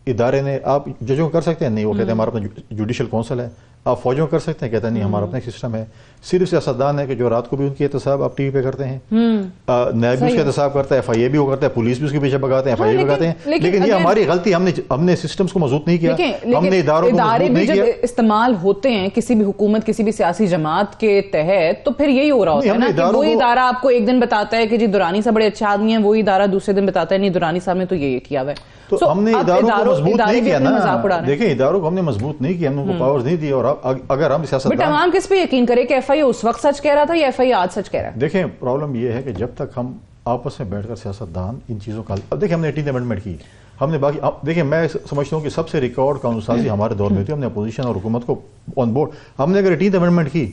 S3: ادارے نے, آپ ججوں کر سکتے ہیں, نہیں وہ کہتے ہیں ہمارا اپنا جوڈیشل کونسل ہے. آپ فوجوں کر سکتے ہیں, کہتے ہیں نہیں ہمارا اپنا سسٹم ہے. صرف سیاستدان ہے کہ جو رات کو بھی ان کی احتساب آپ TV پہ کرتے ہیں, نیب بھی اس کا احتساب کرتا ہے, FIA بھی وہ کرتا ہے, پولیس بھی اس کے پیچھے بگاتے ہیں, FIA بگاتے ہیں. لیکن یہ ہماری غلطی, ہم نے سسٹمز کو مضبوط نہیں کیا, ہم نے اداروں کو مضبوط نہیں کیا.
S2: استعمال ہوتے ہیں کسی بھی حکومت, کسی بھی سیاسی جماعت کے تحت, تو پھر یہی ہو رہا ہوتا ہے نا کہ وہی ادارہ آپ کو ایک دن بتاتا ہے کہ جی درانی صاحب بڑے اچھے آدمی ہیں, وہی ادارہ دوسرے دن بتاتا ہے نہیں درانی صاحب نے تو یہ کیا ہوا ہے.
S3: تو ہم نے اداروں کو مضبوط نہیں کیا نا. دیکھیں اداروں کو ہم نے مضبوط نہیں کیا, ہم نے ان کو پاورز نہیں دی. اور اگر ہم
S2: بٹ عوام کس پہ یقین کرے کہ FIA اس وقت سچ کہہ رہا تھا یا FIA آج سچ کہہ رہا ہے.
S3: دیکھیں پرابلم یہ ہے کہ جب تک ہم آپس میں بیٹھ کر سیاستدان ان چیزوں کا, اب دیکھیں ہم نے 18th امینڈمنٹ کی, ہم نے باقی دیکھیں میں سمجھتا ہوں کہ سب سے ریکارڈ قانون سازی ہمارے دور میں تھی. ہم نے اپوزیشن اور حکومت کو آن بورڈ, ہم نے اگر 18th امینڈمنٹ کی,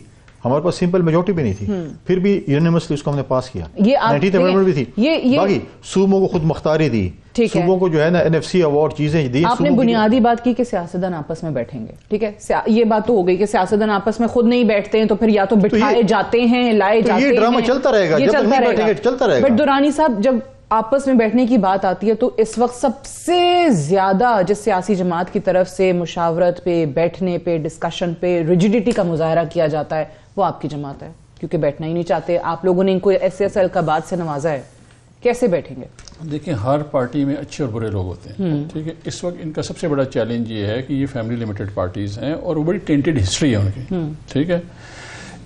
S3: ہمارے پاس سمپل میجورٹی بھی نہیں تھی, پھر بھی یونینیمسلی اس کو ہم نے پاس کیا. 19th امینڈمنٹ بھی تھی. باقی صوبوں کو خود مختاری دی, صوبوں کو جو ہے نا NFC ایوارڈ چیزیں دی.
S2: آپ نے بنیادی بات کی کہ سیاستدان آپس میں بیٹھیں گے, ٹھیک ہے, یہ بات تو ہو گئی کہ سیاستدان آپس میں خود نہیں بیٹھتے ہیں تو پھر یا تو بٹھائے جاتے ہیں, لائے جاتے ہیں,
S3: یہ ڈرامہ چلتا رہے گا, جب تک نہیں بیٹھیں گے چلتا رہے گا.
S2: بٹ دورانی صاحب جب آپس میں بیٹھنے کی بات آتی ہے تو اس وقت سب سے زیادہ جس سیاسی جماعت کی طرف سے مشاورت پہ, بیٹھنے پہ, ڈسکشن پہ ریجیڈیٹی کا مظاہرہ کیا جاتا ہے وہ آپ کی جماعت ہے, کیونکہ بیٹھنا ہی نہیں چاہتے. آپ لوگوں نے ان کو SSL کا بات سے نوازا ہے, کیسے بیٹھیں گے؟
S1: دیکھیں ہر پارٹی میں اچھے اور برے لوگ ہوتے ہیں, ٹھیک ہے. اس وقت ان کا سب سے بڑا چیلنج یہ ہے کہ یہ فیملی لمیٹڈ پارٹیز ہیں اور وہ بڑی ٹینٹڈ ہسٹری ہے ان کی, ٹھیک ہے.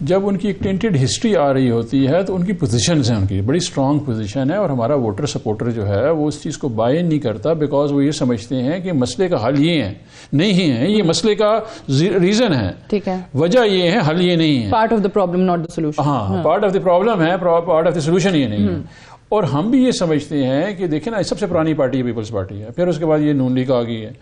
S1: جب ان کی ایک ٹینٹڈ ہسٹری آ رہی ہوتی ہے تو ان کی پوزیشنز ہیں, ان کی بڑی اسٹرانگ پوزیشن ہے, اور ہمارا ووٹر سپورٹر جو ہے وہ اس چیز کو بائی نہیں کرتا, بیکاز وہ یہ سمجھتے ہیں کہ مسئلے کا حل یہ ہے نہیں ہے, یہ مسئلے کا ریزن ہے,
S2: ٹھیک ہے,
S1: وجہ یہ ہے, حل یہ نہیں ہے.
S2: Part of the problem not the solution.
S1: ہاں, پارٹ آف دا پرابلم ہے, پارٹ آف دا سولوشن یہ نہیں ہے. اور ہم بھی یہ سمجھتے ہیں کہ دیکھیں نا سب سے پرانی پارٹی پیپلز پارٹی ہے, پھر اس کے بعد یہ نون لیگ آ گئی ہے.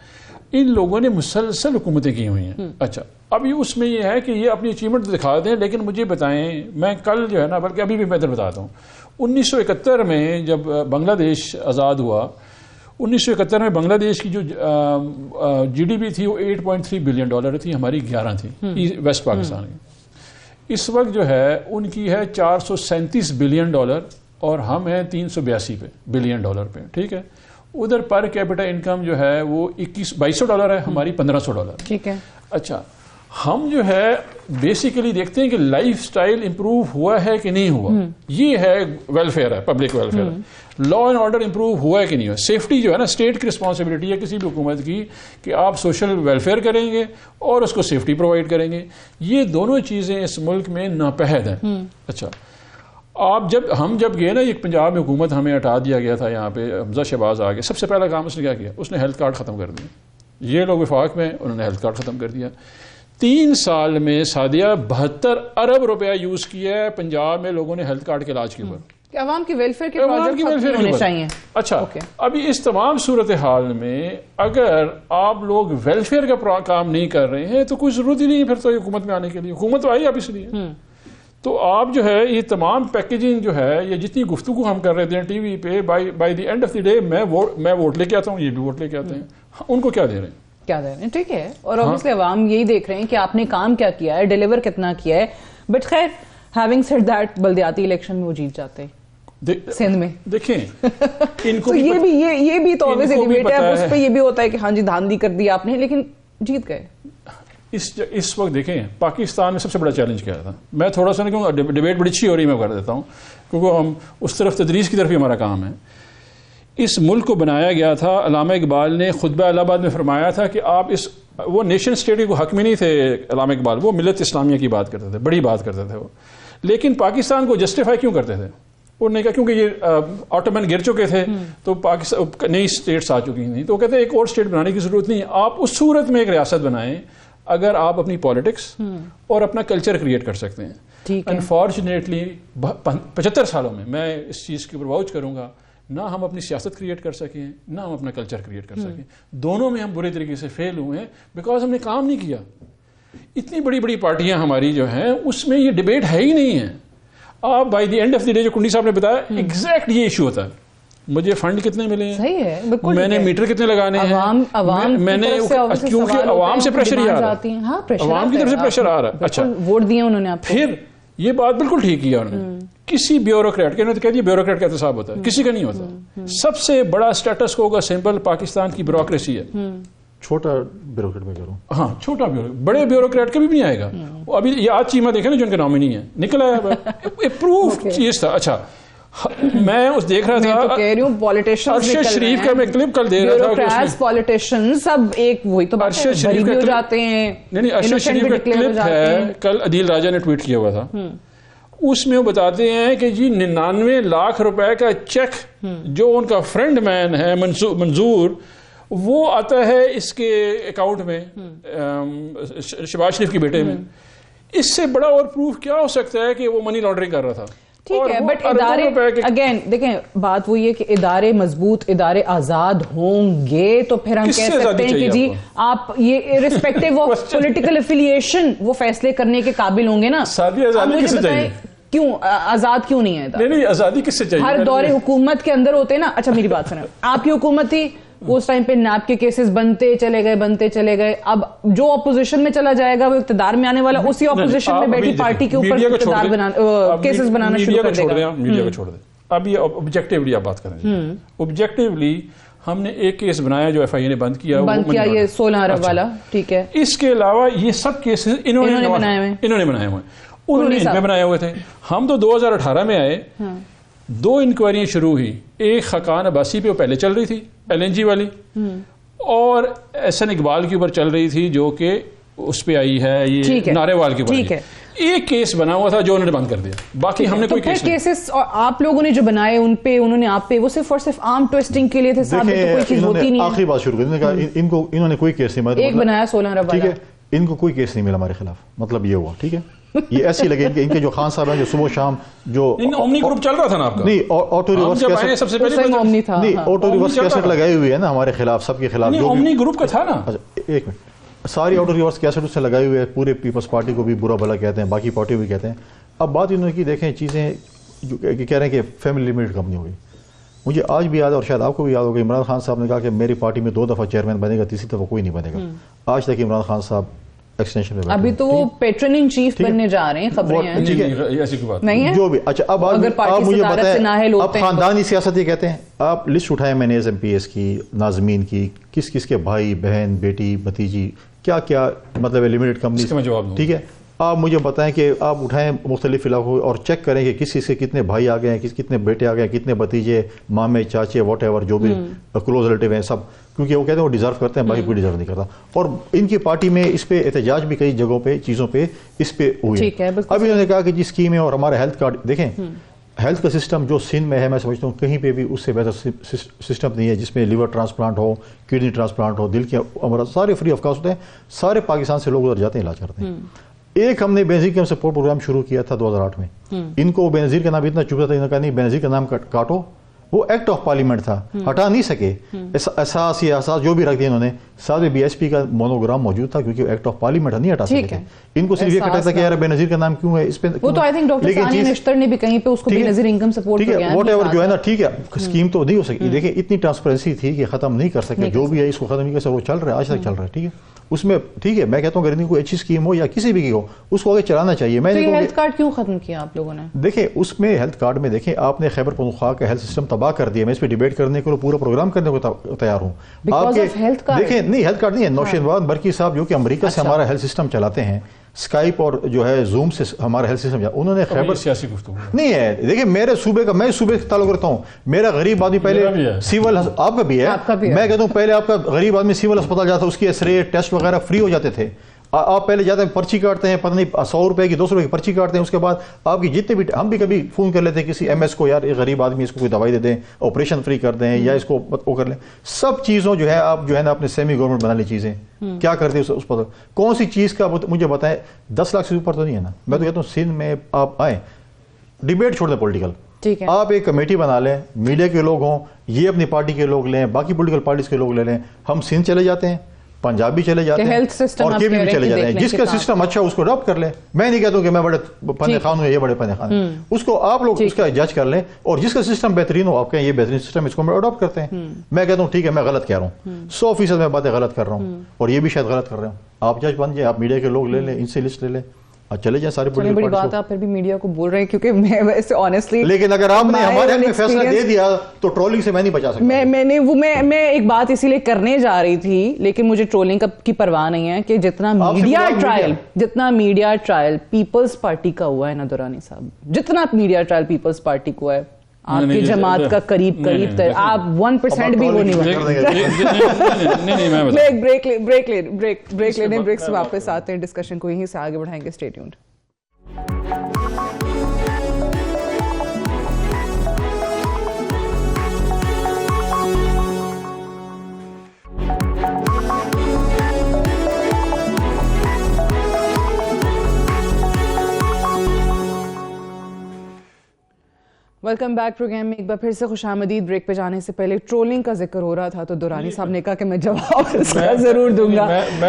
S1: ان لوگوں نے مسلسل حکومتیں کی ہوئی ہیں. اچھا, اب یہ اس میں یہ ہے کہ یہ اپنی اچیومنٹ دکھا دیں, لیکن مجھے بتائیں, میں کل جو ہے نا بلکہ ابھی بھی بہتر بتاتا ہوں, 1971 میں جب بنگلہ دیش آزاد ہوا, 1971 میں بنگلہ دیش کی جو GDP تھی وہ $8.3 بلین تھی, ہماری 11 تھی ویسٹ پاکستان کی. اس وقت جو ہے ان کی ہے $437 بلین اور ہم ہیں $382 بلین پہ, ٹھیک ہے. ادھر پر کیپٹا انکم جو ہے وہ $2200 ہے, ہماری $1500,
S2: ٹھیک ہے.
S1: اچھا, ہم جو ہے بیسیکلی دیکھتے ہیں کہ لائف سٹائل امپروو ہوا ہے کہ نہیں ہوا, یہ ہے ویلفیئر ہے, پبلک ویلفیئر ہے. لا اینڈ آرڈر امپروو ہوا ہے کہ نہیں ہوا. سیفٹی جو ہے نا اسٹیٹ کی رسپانسبلٹی ہے کسی بھی حکومت کی کہ آپ سوشل ویلفیئر کریں گے اور اس کو سیفٹی پرووائڈ کریں گے. یہ دونوں چیزیں اس ملک میں ناپہد ہیں. اچھا, ہم جب گئے نا, ایک پنجاب میں حکومت ہمیں ہٹا دیا گیا تھا, یہاں پہ حمزہ شہباز آ گئے, سب سے پہلا کام اس نے کیا کیا, اس نے ہیلتھ کارڈ ختم کر دیا. یہ لوگ وفاق میں, انہوں نے ہیلتھ کارڈ ختم کر دیا. 3 سال میں سعدیہ 72 ارب روپیہ یوز کیا ہے پنجاب میں لوگا نے ہیلتھ کارڈ کے علاج کے اوپر,
S2: کہ عوام کی ویلفیئر کے پروجیکٹ ہونے چاہیے.
S1: اچھا, ابھی اس تمام صورتحال میں اگر آپ لوگ ویلفیئر کا کام نہیں کر رہے ہیں تو کوئی ضرورت ہی نہیں ہے پھر تو حکومت میں آنے کے لیے. حکومت تو آئی آپ اس لیے. تو آپ جو ہے یہ تمام پیکیجنگ جو ہے, یہ جتنی گفتگو ہم کر رہے تھے ٹی وی پہ, by the end of the day میں ووٹ لے کے آتا ہوں, یہ بھی ووٹ لے کے آتے ہیں, ان کو کیا دے رہے ہیں,
S2: کیا دے رہے ہیں, ٹھیک ہے. اور obviously عوام یہی دیکھ رہے ہیں کہ آپ نے کام کیا کیا ہے, ڈیلیور کتنا کیا ہے. بٹ خیر, ہیونگ سیڈ دیٹ, بلدیاتی الیکشن میں وہ جیت جاتے ہیں سندھ میں. دیکھیں ان کو یہ بھی تو obviously ڈیبیٹ ہے, اس پہ یہ بھی ہوتا ہے کہ ہاں جی دھاندلی کر دی آپ نے, لیکن جیت گئے.
S1: اس وقت دیکھیں پاکستان میں سب سے بڑا چیلنج کیا تھا. میں تھوڑا سا نہیں کہوں, ڈیبیٹ بڑی اچھی ہو رہی ہے, میں کر دیتا ہوں, کیونکہ ہم اس طرف تدریس کی طرف ہی ہمارا کام ہے. اس ملک کو بنایا گیا تھا, علامہ اقبال نے خطبہ الہ آباد میں فرمایا تھا کہ آپ وہ نیشن اسٹیٹ کے حق میں نہیں تھے علامہ اقبال, وہ ملت اسلامیہ کی بات کرتے تھے, بڑی بات کرتے تھے وہ. لیکن پاکستان کو جسٹیفائی کیوں کرتے تھے, انہوں نے کہا کیونکہ یہ آٹومن گر چکے تھے تو پاکستان نئی اسٹیٹس آ چکی تھیں, تو وہ کہتے ہیں ایک اور اسٹیٹ بنانے کی ضرورت نہیں ہے, آپ اس صورت میں ایک ریاست بنائیں اگر آپ اپنی پالیٹکس اور اپنا کلچر کریٹ کر سکتے ہیں. انفارچونیٹلی 75 سالوں میں اس چیز کے اوپر واؤچ کروں گا, نہ ہم اپنی سیاست کریٹ کر سکیں نہ ہم اپنا کلچر کریٹ کر سکیں. دونوں میں ہم برے طریقے سے فیل ہوئے ہیں بیکاز ہم نے کام نہیں کیا. اتنی بڑی بڑی پارٹیاں ہماری جو ہیں اس میں یہ ڈیبیٹ ہے ہی نہیں ہے. آپ by the end of the day جو کنڈی صاحب نے بتایا ایگزیکٹ یہ ایشو ہوتا ہے, مجھے فنڈ کتنے ملے ہیں,
S2: صحیح ہے,
S1: میں نے میٹر کتنے لگانے ہیں, میں نے کیونکہ عوام سے پریشر ہی آ رہا ہے, عوام کی طرف سے پریشر آ رہا ہے. اچھا,
S2: ووٹ دیے انہوں نے آپ کو,
S1: پھر یہ بات بالکل ٹھیک کیا انہوں نے. کسی بیوروکریٹ نے تو کہہ دیا بیوروکریٹ کا احتساب ہوتا ہے, کسی کا نہیں ہوتا. سب سے بڑا اسٹیٹس کو ہوگا سمپل پاکستان کی بیوروکریسی ہے.
S3: چھوٹا بیوروکریٹ میں کروں,
S1: ہاں چھوٹا بیوروکریٹ, بڑے بیوروکریٹ کا بھی نہیں آئے گا. ابھی یہ آج چیمہ دیکھیں نا جو ان کا نامنی ہے, نکلا ہے اپروف چیز تھا. اچھا, میں اس دیکھ رہا تھا ارشد شریف کا میں کلپ کل دے رہا تھا,
S2: پولیٹیشین سب ایک وہی تو
S1: ارشد شریف کا جاتے ہیں, نہیں ارشد شریف کا کلپ ہے, کل عدیل راجہ نے ٹویٹ کیا ہوا تھا. اس میں وہ بتاتے ہیں کہ جی 99 لاکھ روپے کا چیک جو ان کا فرینڈ مین ہے منظور, وہ آتا ہے اس کے اکاؤنٹ میں, شہباز شریف کے بیٹے میں. اس سے بڑا اور پروف کیا ہو سکتا ہے کہ وہ منی لانڈرنگ کر رہا تھا.
S2: ٹھیک ہے, بٹ ادارے اگین دیکھیں بات وہی ہے کہ ادارے مضبوط, ادارے آزاد ہوں گے تو پھر ہم کہہ سکتے ہیں کہ جی آپ یہ ریسپیکٹیو آف پولیٹیکل افیلیشن وہ فیصلے کرنے کے قابل ہوں گے نا.
S1: آزادی کس سے چاہیے؟
S2: کیوں آزاد کیوں نہیں ہے؟
S1: نہیں آزادی کس سے چاہیے؟
S2: ہر دور حکومت کے اندر ہوتے ہیں نا. اچھا میری بات سنیں, آپ کی حکومت تھی, اس ٹائم پہ نیب کے کیسز بنتے چلے گئے. اب جو اپوزیشن میں چلا جائے گا وہ اقتدار میں آنے والا اسی اپوزیشن میں بیٹھی پارٹی کے اوپر کیسز بنانا شروع کر دے گا.
S1: میڈیا کو چھوڑ دیں. اب یہ آبجیکٹیولی آپ بات کریں. آبجیکٹیولی ہم نے ایک کیس بنایا جو ایف آئی اے نے بند کیا
S2: یہ 16 ارب والا. ٹھیک ہے,
S1: اس کے علاوہ یہ سب کیسز انہوں نے بنائے ہوئے ہیں, انہوں نے ان میں بنائے ہوئے تھے. ہم تو 2018 میں آئے, 2 انکوائریاں شروع ہوئی. ایک خاقان عباسی پہ وہ پہلے چل رہی تھی ایل این جی والی, اور احسن اقبال کے اوپر چل رہی تھی جو کہ اس پہ آئی ہے یہ نارے وال کے اوپر. ایک کیس بنا ہوا تھا جو انہوں نے بند کر دیا, باقی ہم نے کوئی کیس نہیں.
S2: کیسز آپ لوگوں نے جو بنائے ان پہ انہوں نے آپ پہ وہ صرف اور صرف آرم ٹویسٹنگ کے لیے تھے صاحب, تو کوئی چیز ہوتی نہیں ہے.
S3: آخری بات شروع کر ان کو, انہوں نے کوئی کیس نہیں
S2: ایک بنایا 16 ارب والا.
S3: ٹھیک ہے, ان کو کوئی کیس نہیں ملا ہمارے خلاف, مطلب یہ ہوا. ٹھیک ہے, یہ ایسی لگے کہ ان کے جو خان صاحب ہیں جو صبح شام جو
S1: اومنی گروپ چل رہا تھا نا آپ کا,
S3: نہیں auto reverse auto reverse cassette لگائے ہوئے ہیں نا ہمارے خلاف, سب کے خلاف.
S1: اومنی گروپ کا تھا نا.
S3: ایک منٹ, ساری آٹو ریورس کیسٹ اس سے لگائے ہوئے ہیں, پورے پیپلز پارٹی کو بھی برا بھلا کہتے ہیں, باقی پارٹی بھی کہتے ہیں. اب بات انہوں نے کی, دیکھیں چیزیں جو کہہ رہے ہیں کہ فیملی لمیٹڈ کمپنی ہوگی. مجھے آج بھی یاد ہے اور شاید آپ کو بھی یاد ہوگا, عمران خان صاحب نے کہا کہ میری پارٹی میں 2 دفعہ چیئرمین بنے گا, تیسری دفعہ کوئی نہیں بنے گا. آج تک عمران خان صاحب ایکسٹینشن میں
S2: ابھی تو وہ پیٹرن ان چیف بننے جا رہے ہیں, خبریں ہیں.
S1: ایسی کوئی بات
S2: نہیں ہے
S3: جو بھی. اچھا اب آپ مجھے بتائیں, آپ خاندانی سیاست یہ کہتے ہیں, آپ لسٹ اٹھائیں میں نے ایم پی ایس کی, ناظمین کی, کس کس کے بھائی بہن بیٹی بھتیجی کیا کیا مطلب ہے لمیٹڈ کمپنی. ٹھیک ہے, آپ مجھے بتائیں کہ آپ اٹھائیں مختلف علاقوں اور چیک کریں کہ کس سے کتنے بھائی آ گئے ہیں, کتنے بیٹے آ گئے ہیں, کتنے بھتیجے, مامے, چاچے, واٹ ایور جو بھی کلوز ریلیٹیو ہیں سب, کیونکہ وہ کہتے ہیں وہ ڈیزرو کرتے ہیں, باقی کوئی ڈیزرو نہیں کرتا. اور ان کی پارٹی میں اس پہ احتجاج بھی کئی جگہوں پہ چیزوں پہ اس پہ ہوئی. اب انہوں نے کہا کہ جی اسکیم ہے اور ہمارا ہیلتھ کارڈ دیکھیں, ہیلتھ کا سسٹم جو سندھ میں ہے میں سمجھتا ہوں کہیں پہ بھی اس سے بہتر سسٹم نہیں ہے, جس میں لیور ٹرانسپلانٹ ہو, کڈنی ٹرانسپلانٹ ہو, دل کے امراض سارے فری آف کاسٹ ہوتے ہیں. سارے پاکستان سے لوگ ادھر جاتے ہیں علاج کرتے ہیں. ایک ہم نے بینظیر کا سپورٹ پروگرام شروع کیا تھا 2008 میں. ان کو بینظیر کا نام اتنا چبھتا تھا, انہوں نے کہا نہیں بینظیر کا نام کاٹو, وہ ایکٹ آف پارلیمنٹ تھا, ہٹا نہیں سکے. احساس جو بھی رکھ دیا انہوں نے, ساتھ میں بی ایس پی کا مونوگرام موجود تھا کیونکہ ایکٹ آف پارلیمنٹ نہیں ہٹا سکے تھے. ان کو صرف یہ کہتا تھا کہ یار بے نظیر کا نام کیوں ہے اس پہ,
S2: وہ تو آئی تھنک ڈاکٹر ثانیہ نشتر نے بھی کہیں پہ اس کو بے نظیر انکم سپورٹ
S3: ٹھیک ہے واٹ ایور جو ہے نا. ٹھیک ہے, اسکیم تو نہیں ہو سکی. دیکھیں اتنی ٹرانسپیرنسی تھی کہ ختم نہیں کر سکے, جو بھی ہے اس کو ختم نہیں کر سکے, وہ چل رہا ہے آج تک چل رہا ہے. ٹھیک ہے, اس میں ٹھیک ہے میں کہتا ہوں اگر کوئی اچھی اسکیم ہو یا کسی بھی کی ہو اس کو آگے چلانا چاہیے. میں
S2: ہیلتھ کارڈ کیوں ختم کیا آپ لوگوں نے؟
S3: دیکھیں اس میں ہیلتھ کارڈ میں دیکھیں آپ نے خیبر پختونخوا کا ہیلتھ سسٹم تباہ کر دیا. میں اس پہ ڈیبیٹ کرنے کو پورا پروگرام کرنے کو تیار ہوں. آپ کے دیکھیں نہیں ہیلتھ کارڈ نہیں ہے, نوشین برقی صاحب جو کہ امریکہ سے ہمارا ہیلتھ سسٹم چلاتے ہیں, اسکائپ اور جو ہے زوم سے ہمارا ہیلتھ سسٹم, انہوں نے خیبر
S1: سیاسی گفتگو
S3: نہیں ہے. دیکھیں میرے صوبے کا, میں صوبے سے تعلق رکھتا ہوں, میرا غریب آدمی پہلے سیول, آپ کا بھی ہے, میں کہتا ہوں پہلے آپ کا غریب آدمی سیول اسپتال جاتا, اس کی ایکس رے ٹیسٹ وغیرہ فری ہو جاتے تھے. آپ پہلے جاتے ہیں پرچی کاٹتے ہیں, پتہ نہیں 100 روپے کی 200 روپے کی پرچی کاٹتے ہیں, اس کے بعد آپ کی جتنے بھی, ہم بھی کبھی فون کر لیتے ہیں کسی ایم ایس کو, یار ایک غریب آدمی اس کو کوئی دوائی دے دیں, آپریشن فری کر دیں, یا اس کو وہ کر لیں. سب چیزوں جو ہے آپ جو ہے نا اپنے سیمی گورنمنٹ بنا لی چیزیں کیا کرتے ہیں اس پر, کون سی چیز کا مجھے بتائیں. 10 لاکھ سے اوپر تو نہیں ہے نا. میں تو کہتا ہوں سندھ میں آپ آئیں, ڈیبیٹ چھوڑ دیں پولیٹیکل, آپ ایک کمیٹی بنا لیں, میڈیا کے لوگ ہوں, یہ اپنی پارٹی کے لوگ لیں, باقی پولیٹیکل پارٹیز کے لوگ لے لیں, ہم سندھ چلے جاتے ہیں, پنجاب بھی چلے جاتے ہیں اور کے بھی چلے جاتے ہیں. جس کا سسٹم اچھا اس کو اڈاپٹ کر لیں. میں نہیں کہتا ہوں کہ میں بڑے پنے خان ہوں, یہ بڑے پنے خان ہیں, اس کو آپ لوگ اس کا جج کر لیں, اور جس کا سسٹم بہترین ہو آپ کہیں یہ بہترین سسٹم, اس کو میں اڈاپٹ کرتے ہیں. میں کہتا ہوں ٹھیک ہے میں غلط کہہ رہا ہوں, 100% میں باتیں غلط کر رہا ہوں, اور یہ بھی شاید غلط کر رہا ہوں. آپ جج بن جائیں, آپ میڈیا کے لوگ لے لیں, ان سے لسٹ لے لیں, چلے جائیں ساری
S2: بڑی بات آپ پھر بھی میڈیا کو بول رہے ہیں, کیونکہ میں ویسے آنیسٹلی,
S3: لیکن اگر آپ نے ہمارے حق میں فیصلہ دے دیا تو ٹرولنگ سے میں نہیں بچا سکتا.
S2: میں ایک بات اسی لیے کرنے جا رہی تھی, لیکن مجھے ٹرولنگ کی پرواہ نہیں ہے کہ جتنا میڈیا ٹرائل پیپلز پارٹی کا ہوا ہے نا دورانی صاحب, جتنا میڈیا ٹرائل پیپلز پارٹی کو ہے, آپ کی جماعت کا قریب آپ 1% بھی وہ نہیں بریک لینے, بریک سے واپس آتے ہیں, ڈسکشن کو یہیں سے آگے بڑھائیں گے. Stay tuned. Welcome back programme میں ایک بار پھر سے خوش آمدید. بریک پہ جانے سے پہلے ٹرولنگ کا ذکر ہو رہا تھا تو دورانی صاحب نے کہا کہ میں جواب اس کا ضرور دوں گا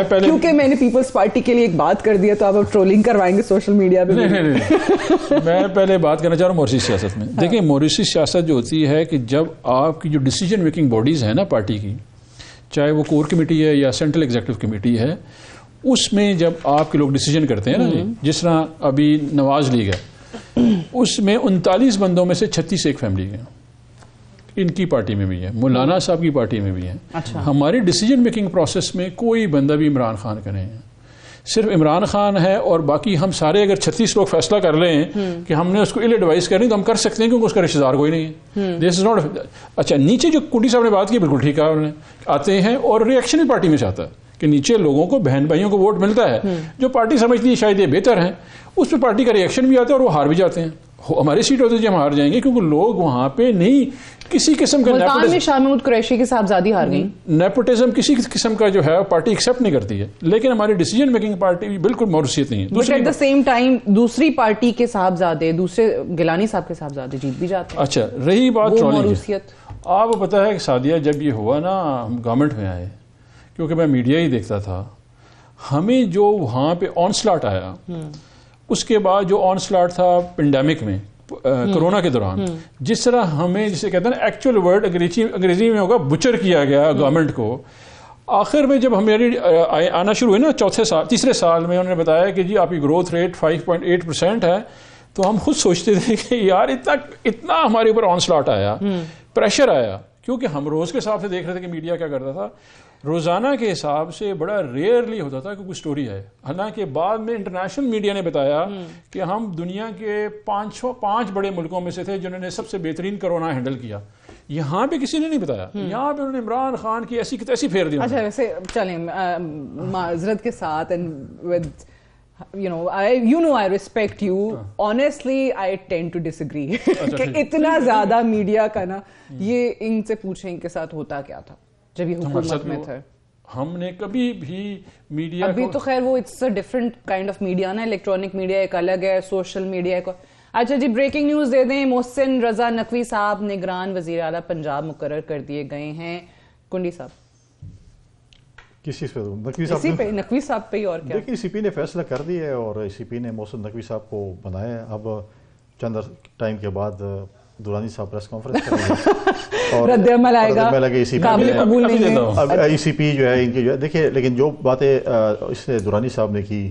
S2: کیونکہ میں نے پیپلز پارٹی کے لیے ایک بات کر دیا تو اب ٹرولنگ کروائیں گے سوشل میڈیا پہ.
S1: میں پہلے بات کرنا چاہ رہا ہوں موریسی سیاست میں. دیکھیں موریسی سیاست جو ہوتی ہے کہ جب آپ کی جو ڈیسیجن میکنگ باڈیز ہیں نا پارٹی کی, چاہے وہ کور کمیٹی ہے یا سینٹرل ایگزیکٹو کمیٹی ہے, اس میں جب آپ کے لوگ ڈیسیجن کرتے ہیں نا جی, جس طرح ابھی نواز لیگ ہے اس میں 39 بندوں میں سے 36 ایک فیملی کے, ان کی پارٹی میں بھی ہے, مولانا صاحب کی پارٹی میں بھی ہے. ہماری ڈیسیجن میکنگ پروسیس میں کوئی بندہ بھی عمران خان کا نہیں ہے, صرف عمران خان ہے. اور باقی ہم سارے اگر 36 لوگ فیصلہ کر لیں کہ ہم نے اس کو ایل ایڈوائز کرنی تو ہم کر سکتے ہیں کیونکہ اس کا رشتہ دار کوئی نہیں ہے. دس از ناٹ. اچھا نیچے جو کنڈی صاحب نے بات کی بالکل ٹھیک ہے, انہوں نے آتے ہیں اور ریئیکشن بھی پارٹی میں سے آتا ہے کہ نیچے لوگوں کو بہن بھائیوں کو ووٹ ملتا ہے جو پارٹی سمجھتی ہے شاید یہ بہتر ہیں, اس پہ پارٹی کا ریئیکشن بھی آتا ہے اور وہ ہار بھی جاتے ہیں. ہماری سیٹ ہوتی ہے جب ہم ہار جائیں گے کیونکہ لوگ وہاں پہ نہیں کسی قسم کا
S2: ملتان میں شاہ محمود قریشی کی صاحبزادی ہار گئی,
S1: نیپوٹزم کسی قسم کا جو ہے پارٹی ایکسیپٹ نہیں کرتی ہے. لیکن ہماری ڈیسیجن میکنگ پارٹی بالکل موروثیت نہیں ہے.
S2: But at the same time دوسری پارٹی کے صاحبزادے, دوسرے گیلانی صاحب کے صاحبزادے جیت بھی جاتے ہیں.
S1: اچھا رہی بات
S2: موروثیت,
S1: آپ کو پتا ہے کہ سعدیہ جب یہ ہوا نا ہم گورنمنٹ میں آئے, کیونکہ میں میڈیا ہی دیکھتا تھا, ہمیں جو وہاں پہ آن سلاٹ آیا, اس کے بعد جو آن سلاٹ تھا پینڈیمک میں کرونا کے دوران, جس طرح ہمیں جسے کہتے ہیں نا ایکچوئل ورڈ انگریزی میں ہوگا بچر کیا گیا گورنمنٹ کو. آخر میں جب ہماری آنا شروع ہوئی نا تیسرے سال میں انہوں نے بتایا کہ جی آپ کی گروتھ ریٹ 5.8% ہے, تو ہم خود سوچتے تھے کہ یار اتنا ہمارے اوپر آن سلاٹ آیا, پریشر آیا, کیونکہ ہم روز کے حساب سے دیکھ رہے تھے کہ میڈیا کیا کرتا تھا. روزانہ کے حساب سے بڑا ریئرلی ہوتا تھا کہ کوئی سٹوری ہے. حالانکہ بعد میں انٹرنیشنل میڈیا نے بتایا کہ ہم دنیا کے 5 بڑے ملکوں میں سے تھے جنہوں نے سب سے بہترین کرونا ہینڈل کیا. یہاں پہ کسی نے نہیں بتایا, یہاں پہ انہوں نے عمران خان کی ایسی تیسی پھیر دی.
S2: اچھا ویسے چلیں معذرت کے ساتھ I respect you. Honestly, I tend to disagree. کہ اتنا زیادہ میڈیا کا نا, یہ ان سے پوچھیں ان کے ساتھ ہوتا کیا تھا جب یہ حکومت میں تھے.
S1: ہم نے کبھی بھی میڈیا
S2: ابھی تو خیر وہ it's a different kind of media نا, الیکٹرانک میڈیا ایک الگ ہے, سوشل میڈیا ایک. اچھا جی بریکنگ نیوز دے دیں, محسن رضا نقوی صاحب نگران وزیر اعلیٰ پنجاب مقرر کر دیے گئے ہیں. کنڈی صاحب
S3: کس چیز پہ؟
S2: نقوی صاحب پہ ہی. اور کیا
S3: دیکھیے سی پی نے فیصلہ کر دیا ہے اور سی پی نے محسن نقوی صاحب کو بنایا ہے. اب چند ٹائم کے بعد دورانی صاحب پریس کانفرنس کریں گے اور
S2: رد عمل آئے گا,
S3: قابل قبول نہیں ہے. اب ای سی پی جو ہے ان کی جو ہے دیکھیے, لیکن جو باتیں اس نے دورانی صاحب نے کی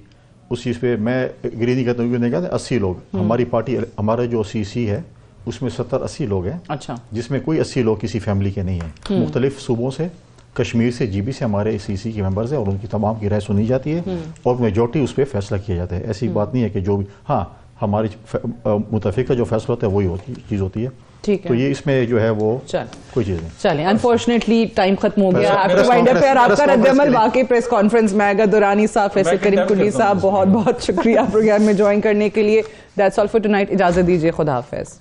S3: اس چیز پہ میں اگری نہیں کرتا ہوں. کیوں نہیں کہتے 80 لوگ ہماری پارٹی, ہمارا جو سی سی ہے اس میں 70-80 لوگ ہیں. اچھا, جس میں کوئی 80 لوگ کسی فیملی کے نہیں ہیں. مختلف صوبوں سے, کشمیر سے, جی بی سے ہمارے سی سی کے ممبرز ہیں اور ان کی تمام کی رائے سنی جاتی ہے اور میجورٹی اس پہ فیصلہ کیا جاتا ہے. ایسی بات نہیں ہے کہ جو بھی, ہاں ہماری متفقہ جو فیصلہ ہوتا ہے وہی چیز ہوتی ہے. تو یہ اس میں جو ہے وہ کوئی چیز نہیں.
S2: چلیں انفارچونیٹلی ٹائم ختم ہو گیا. آپ کا رد عمل واقعی پریس کانفرنس میں آئے گا. دورانی صاحب, فیصل کریم کنڈی صاحب, بہت بہت شکریہ پروگرام میں جوائن کرنے کے لیے. That's all for tonight. اجازت دیجیے, خدا حافظ.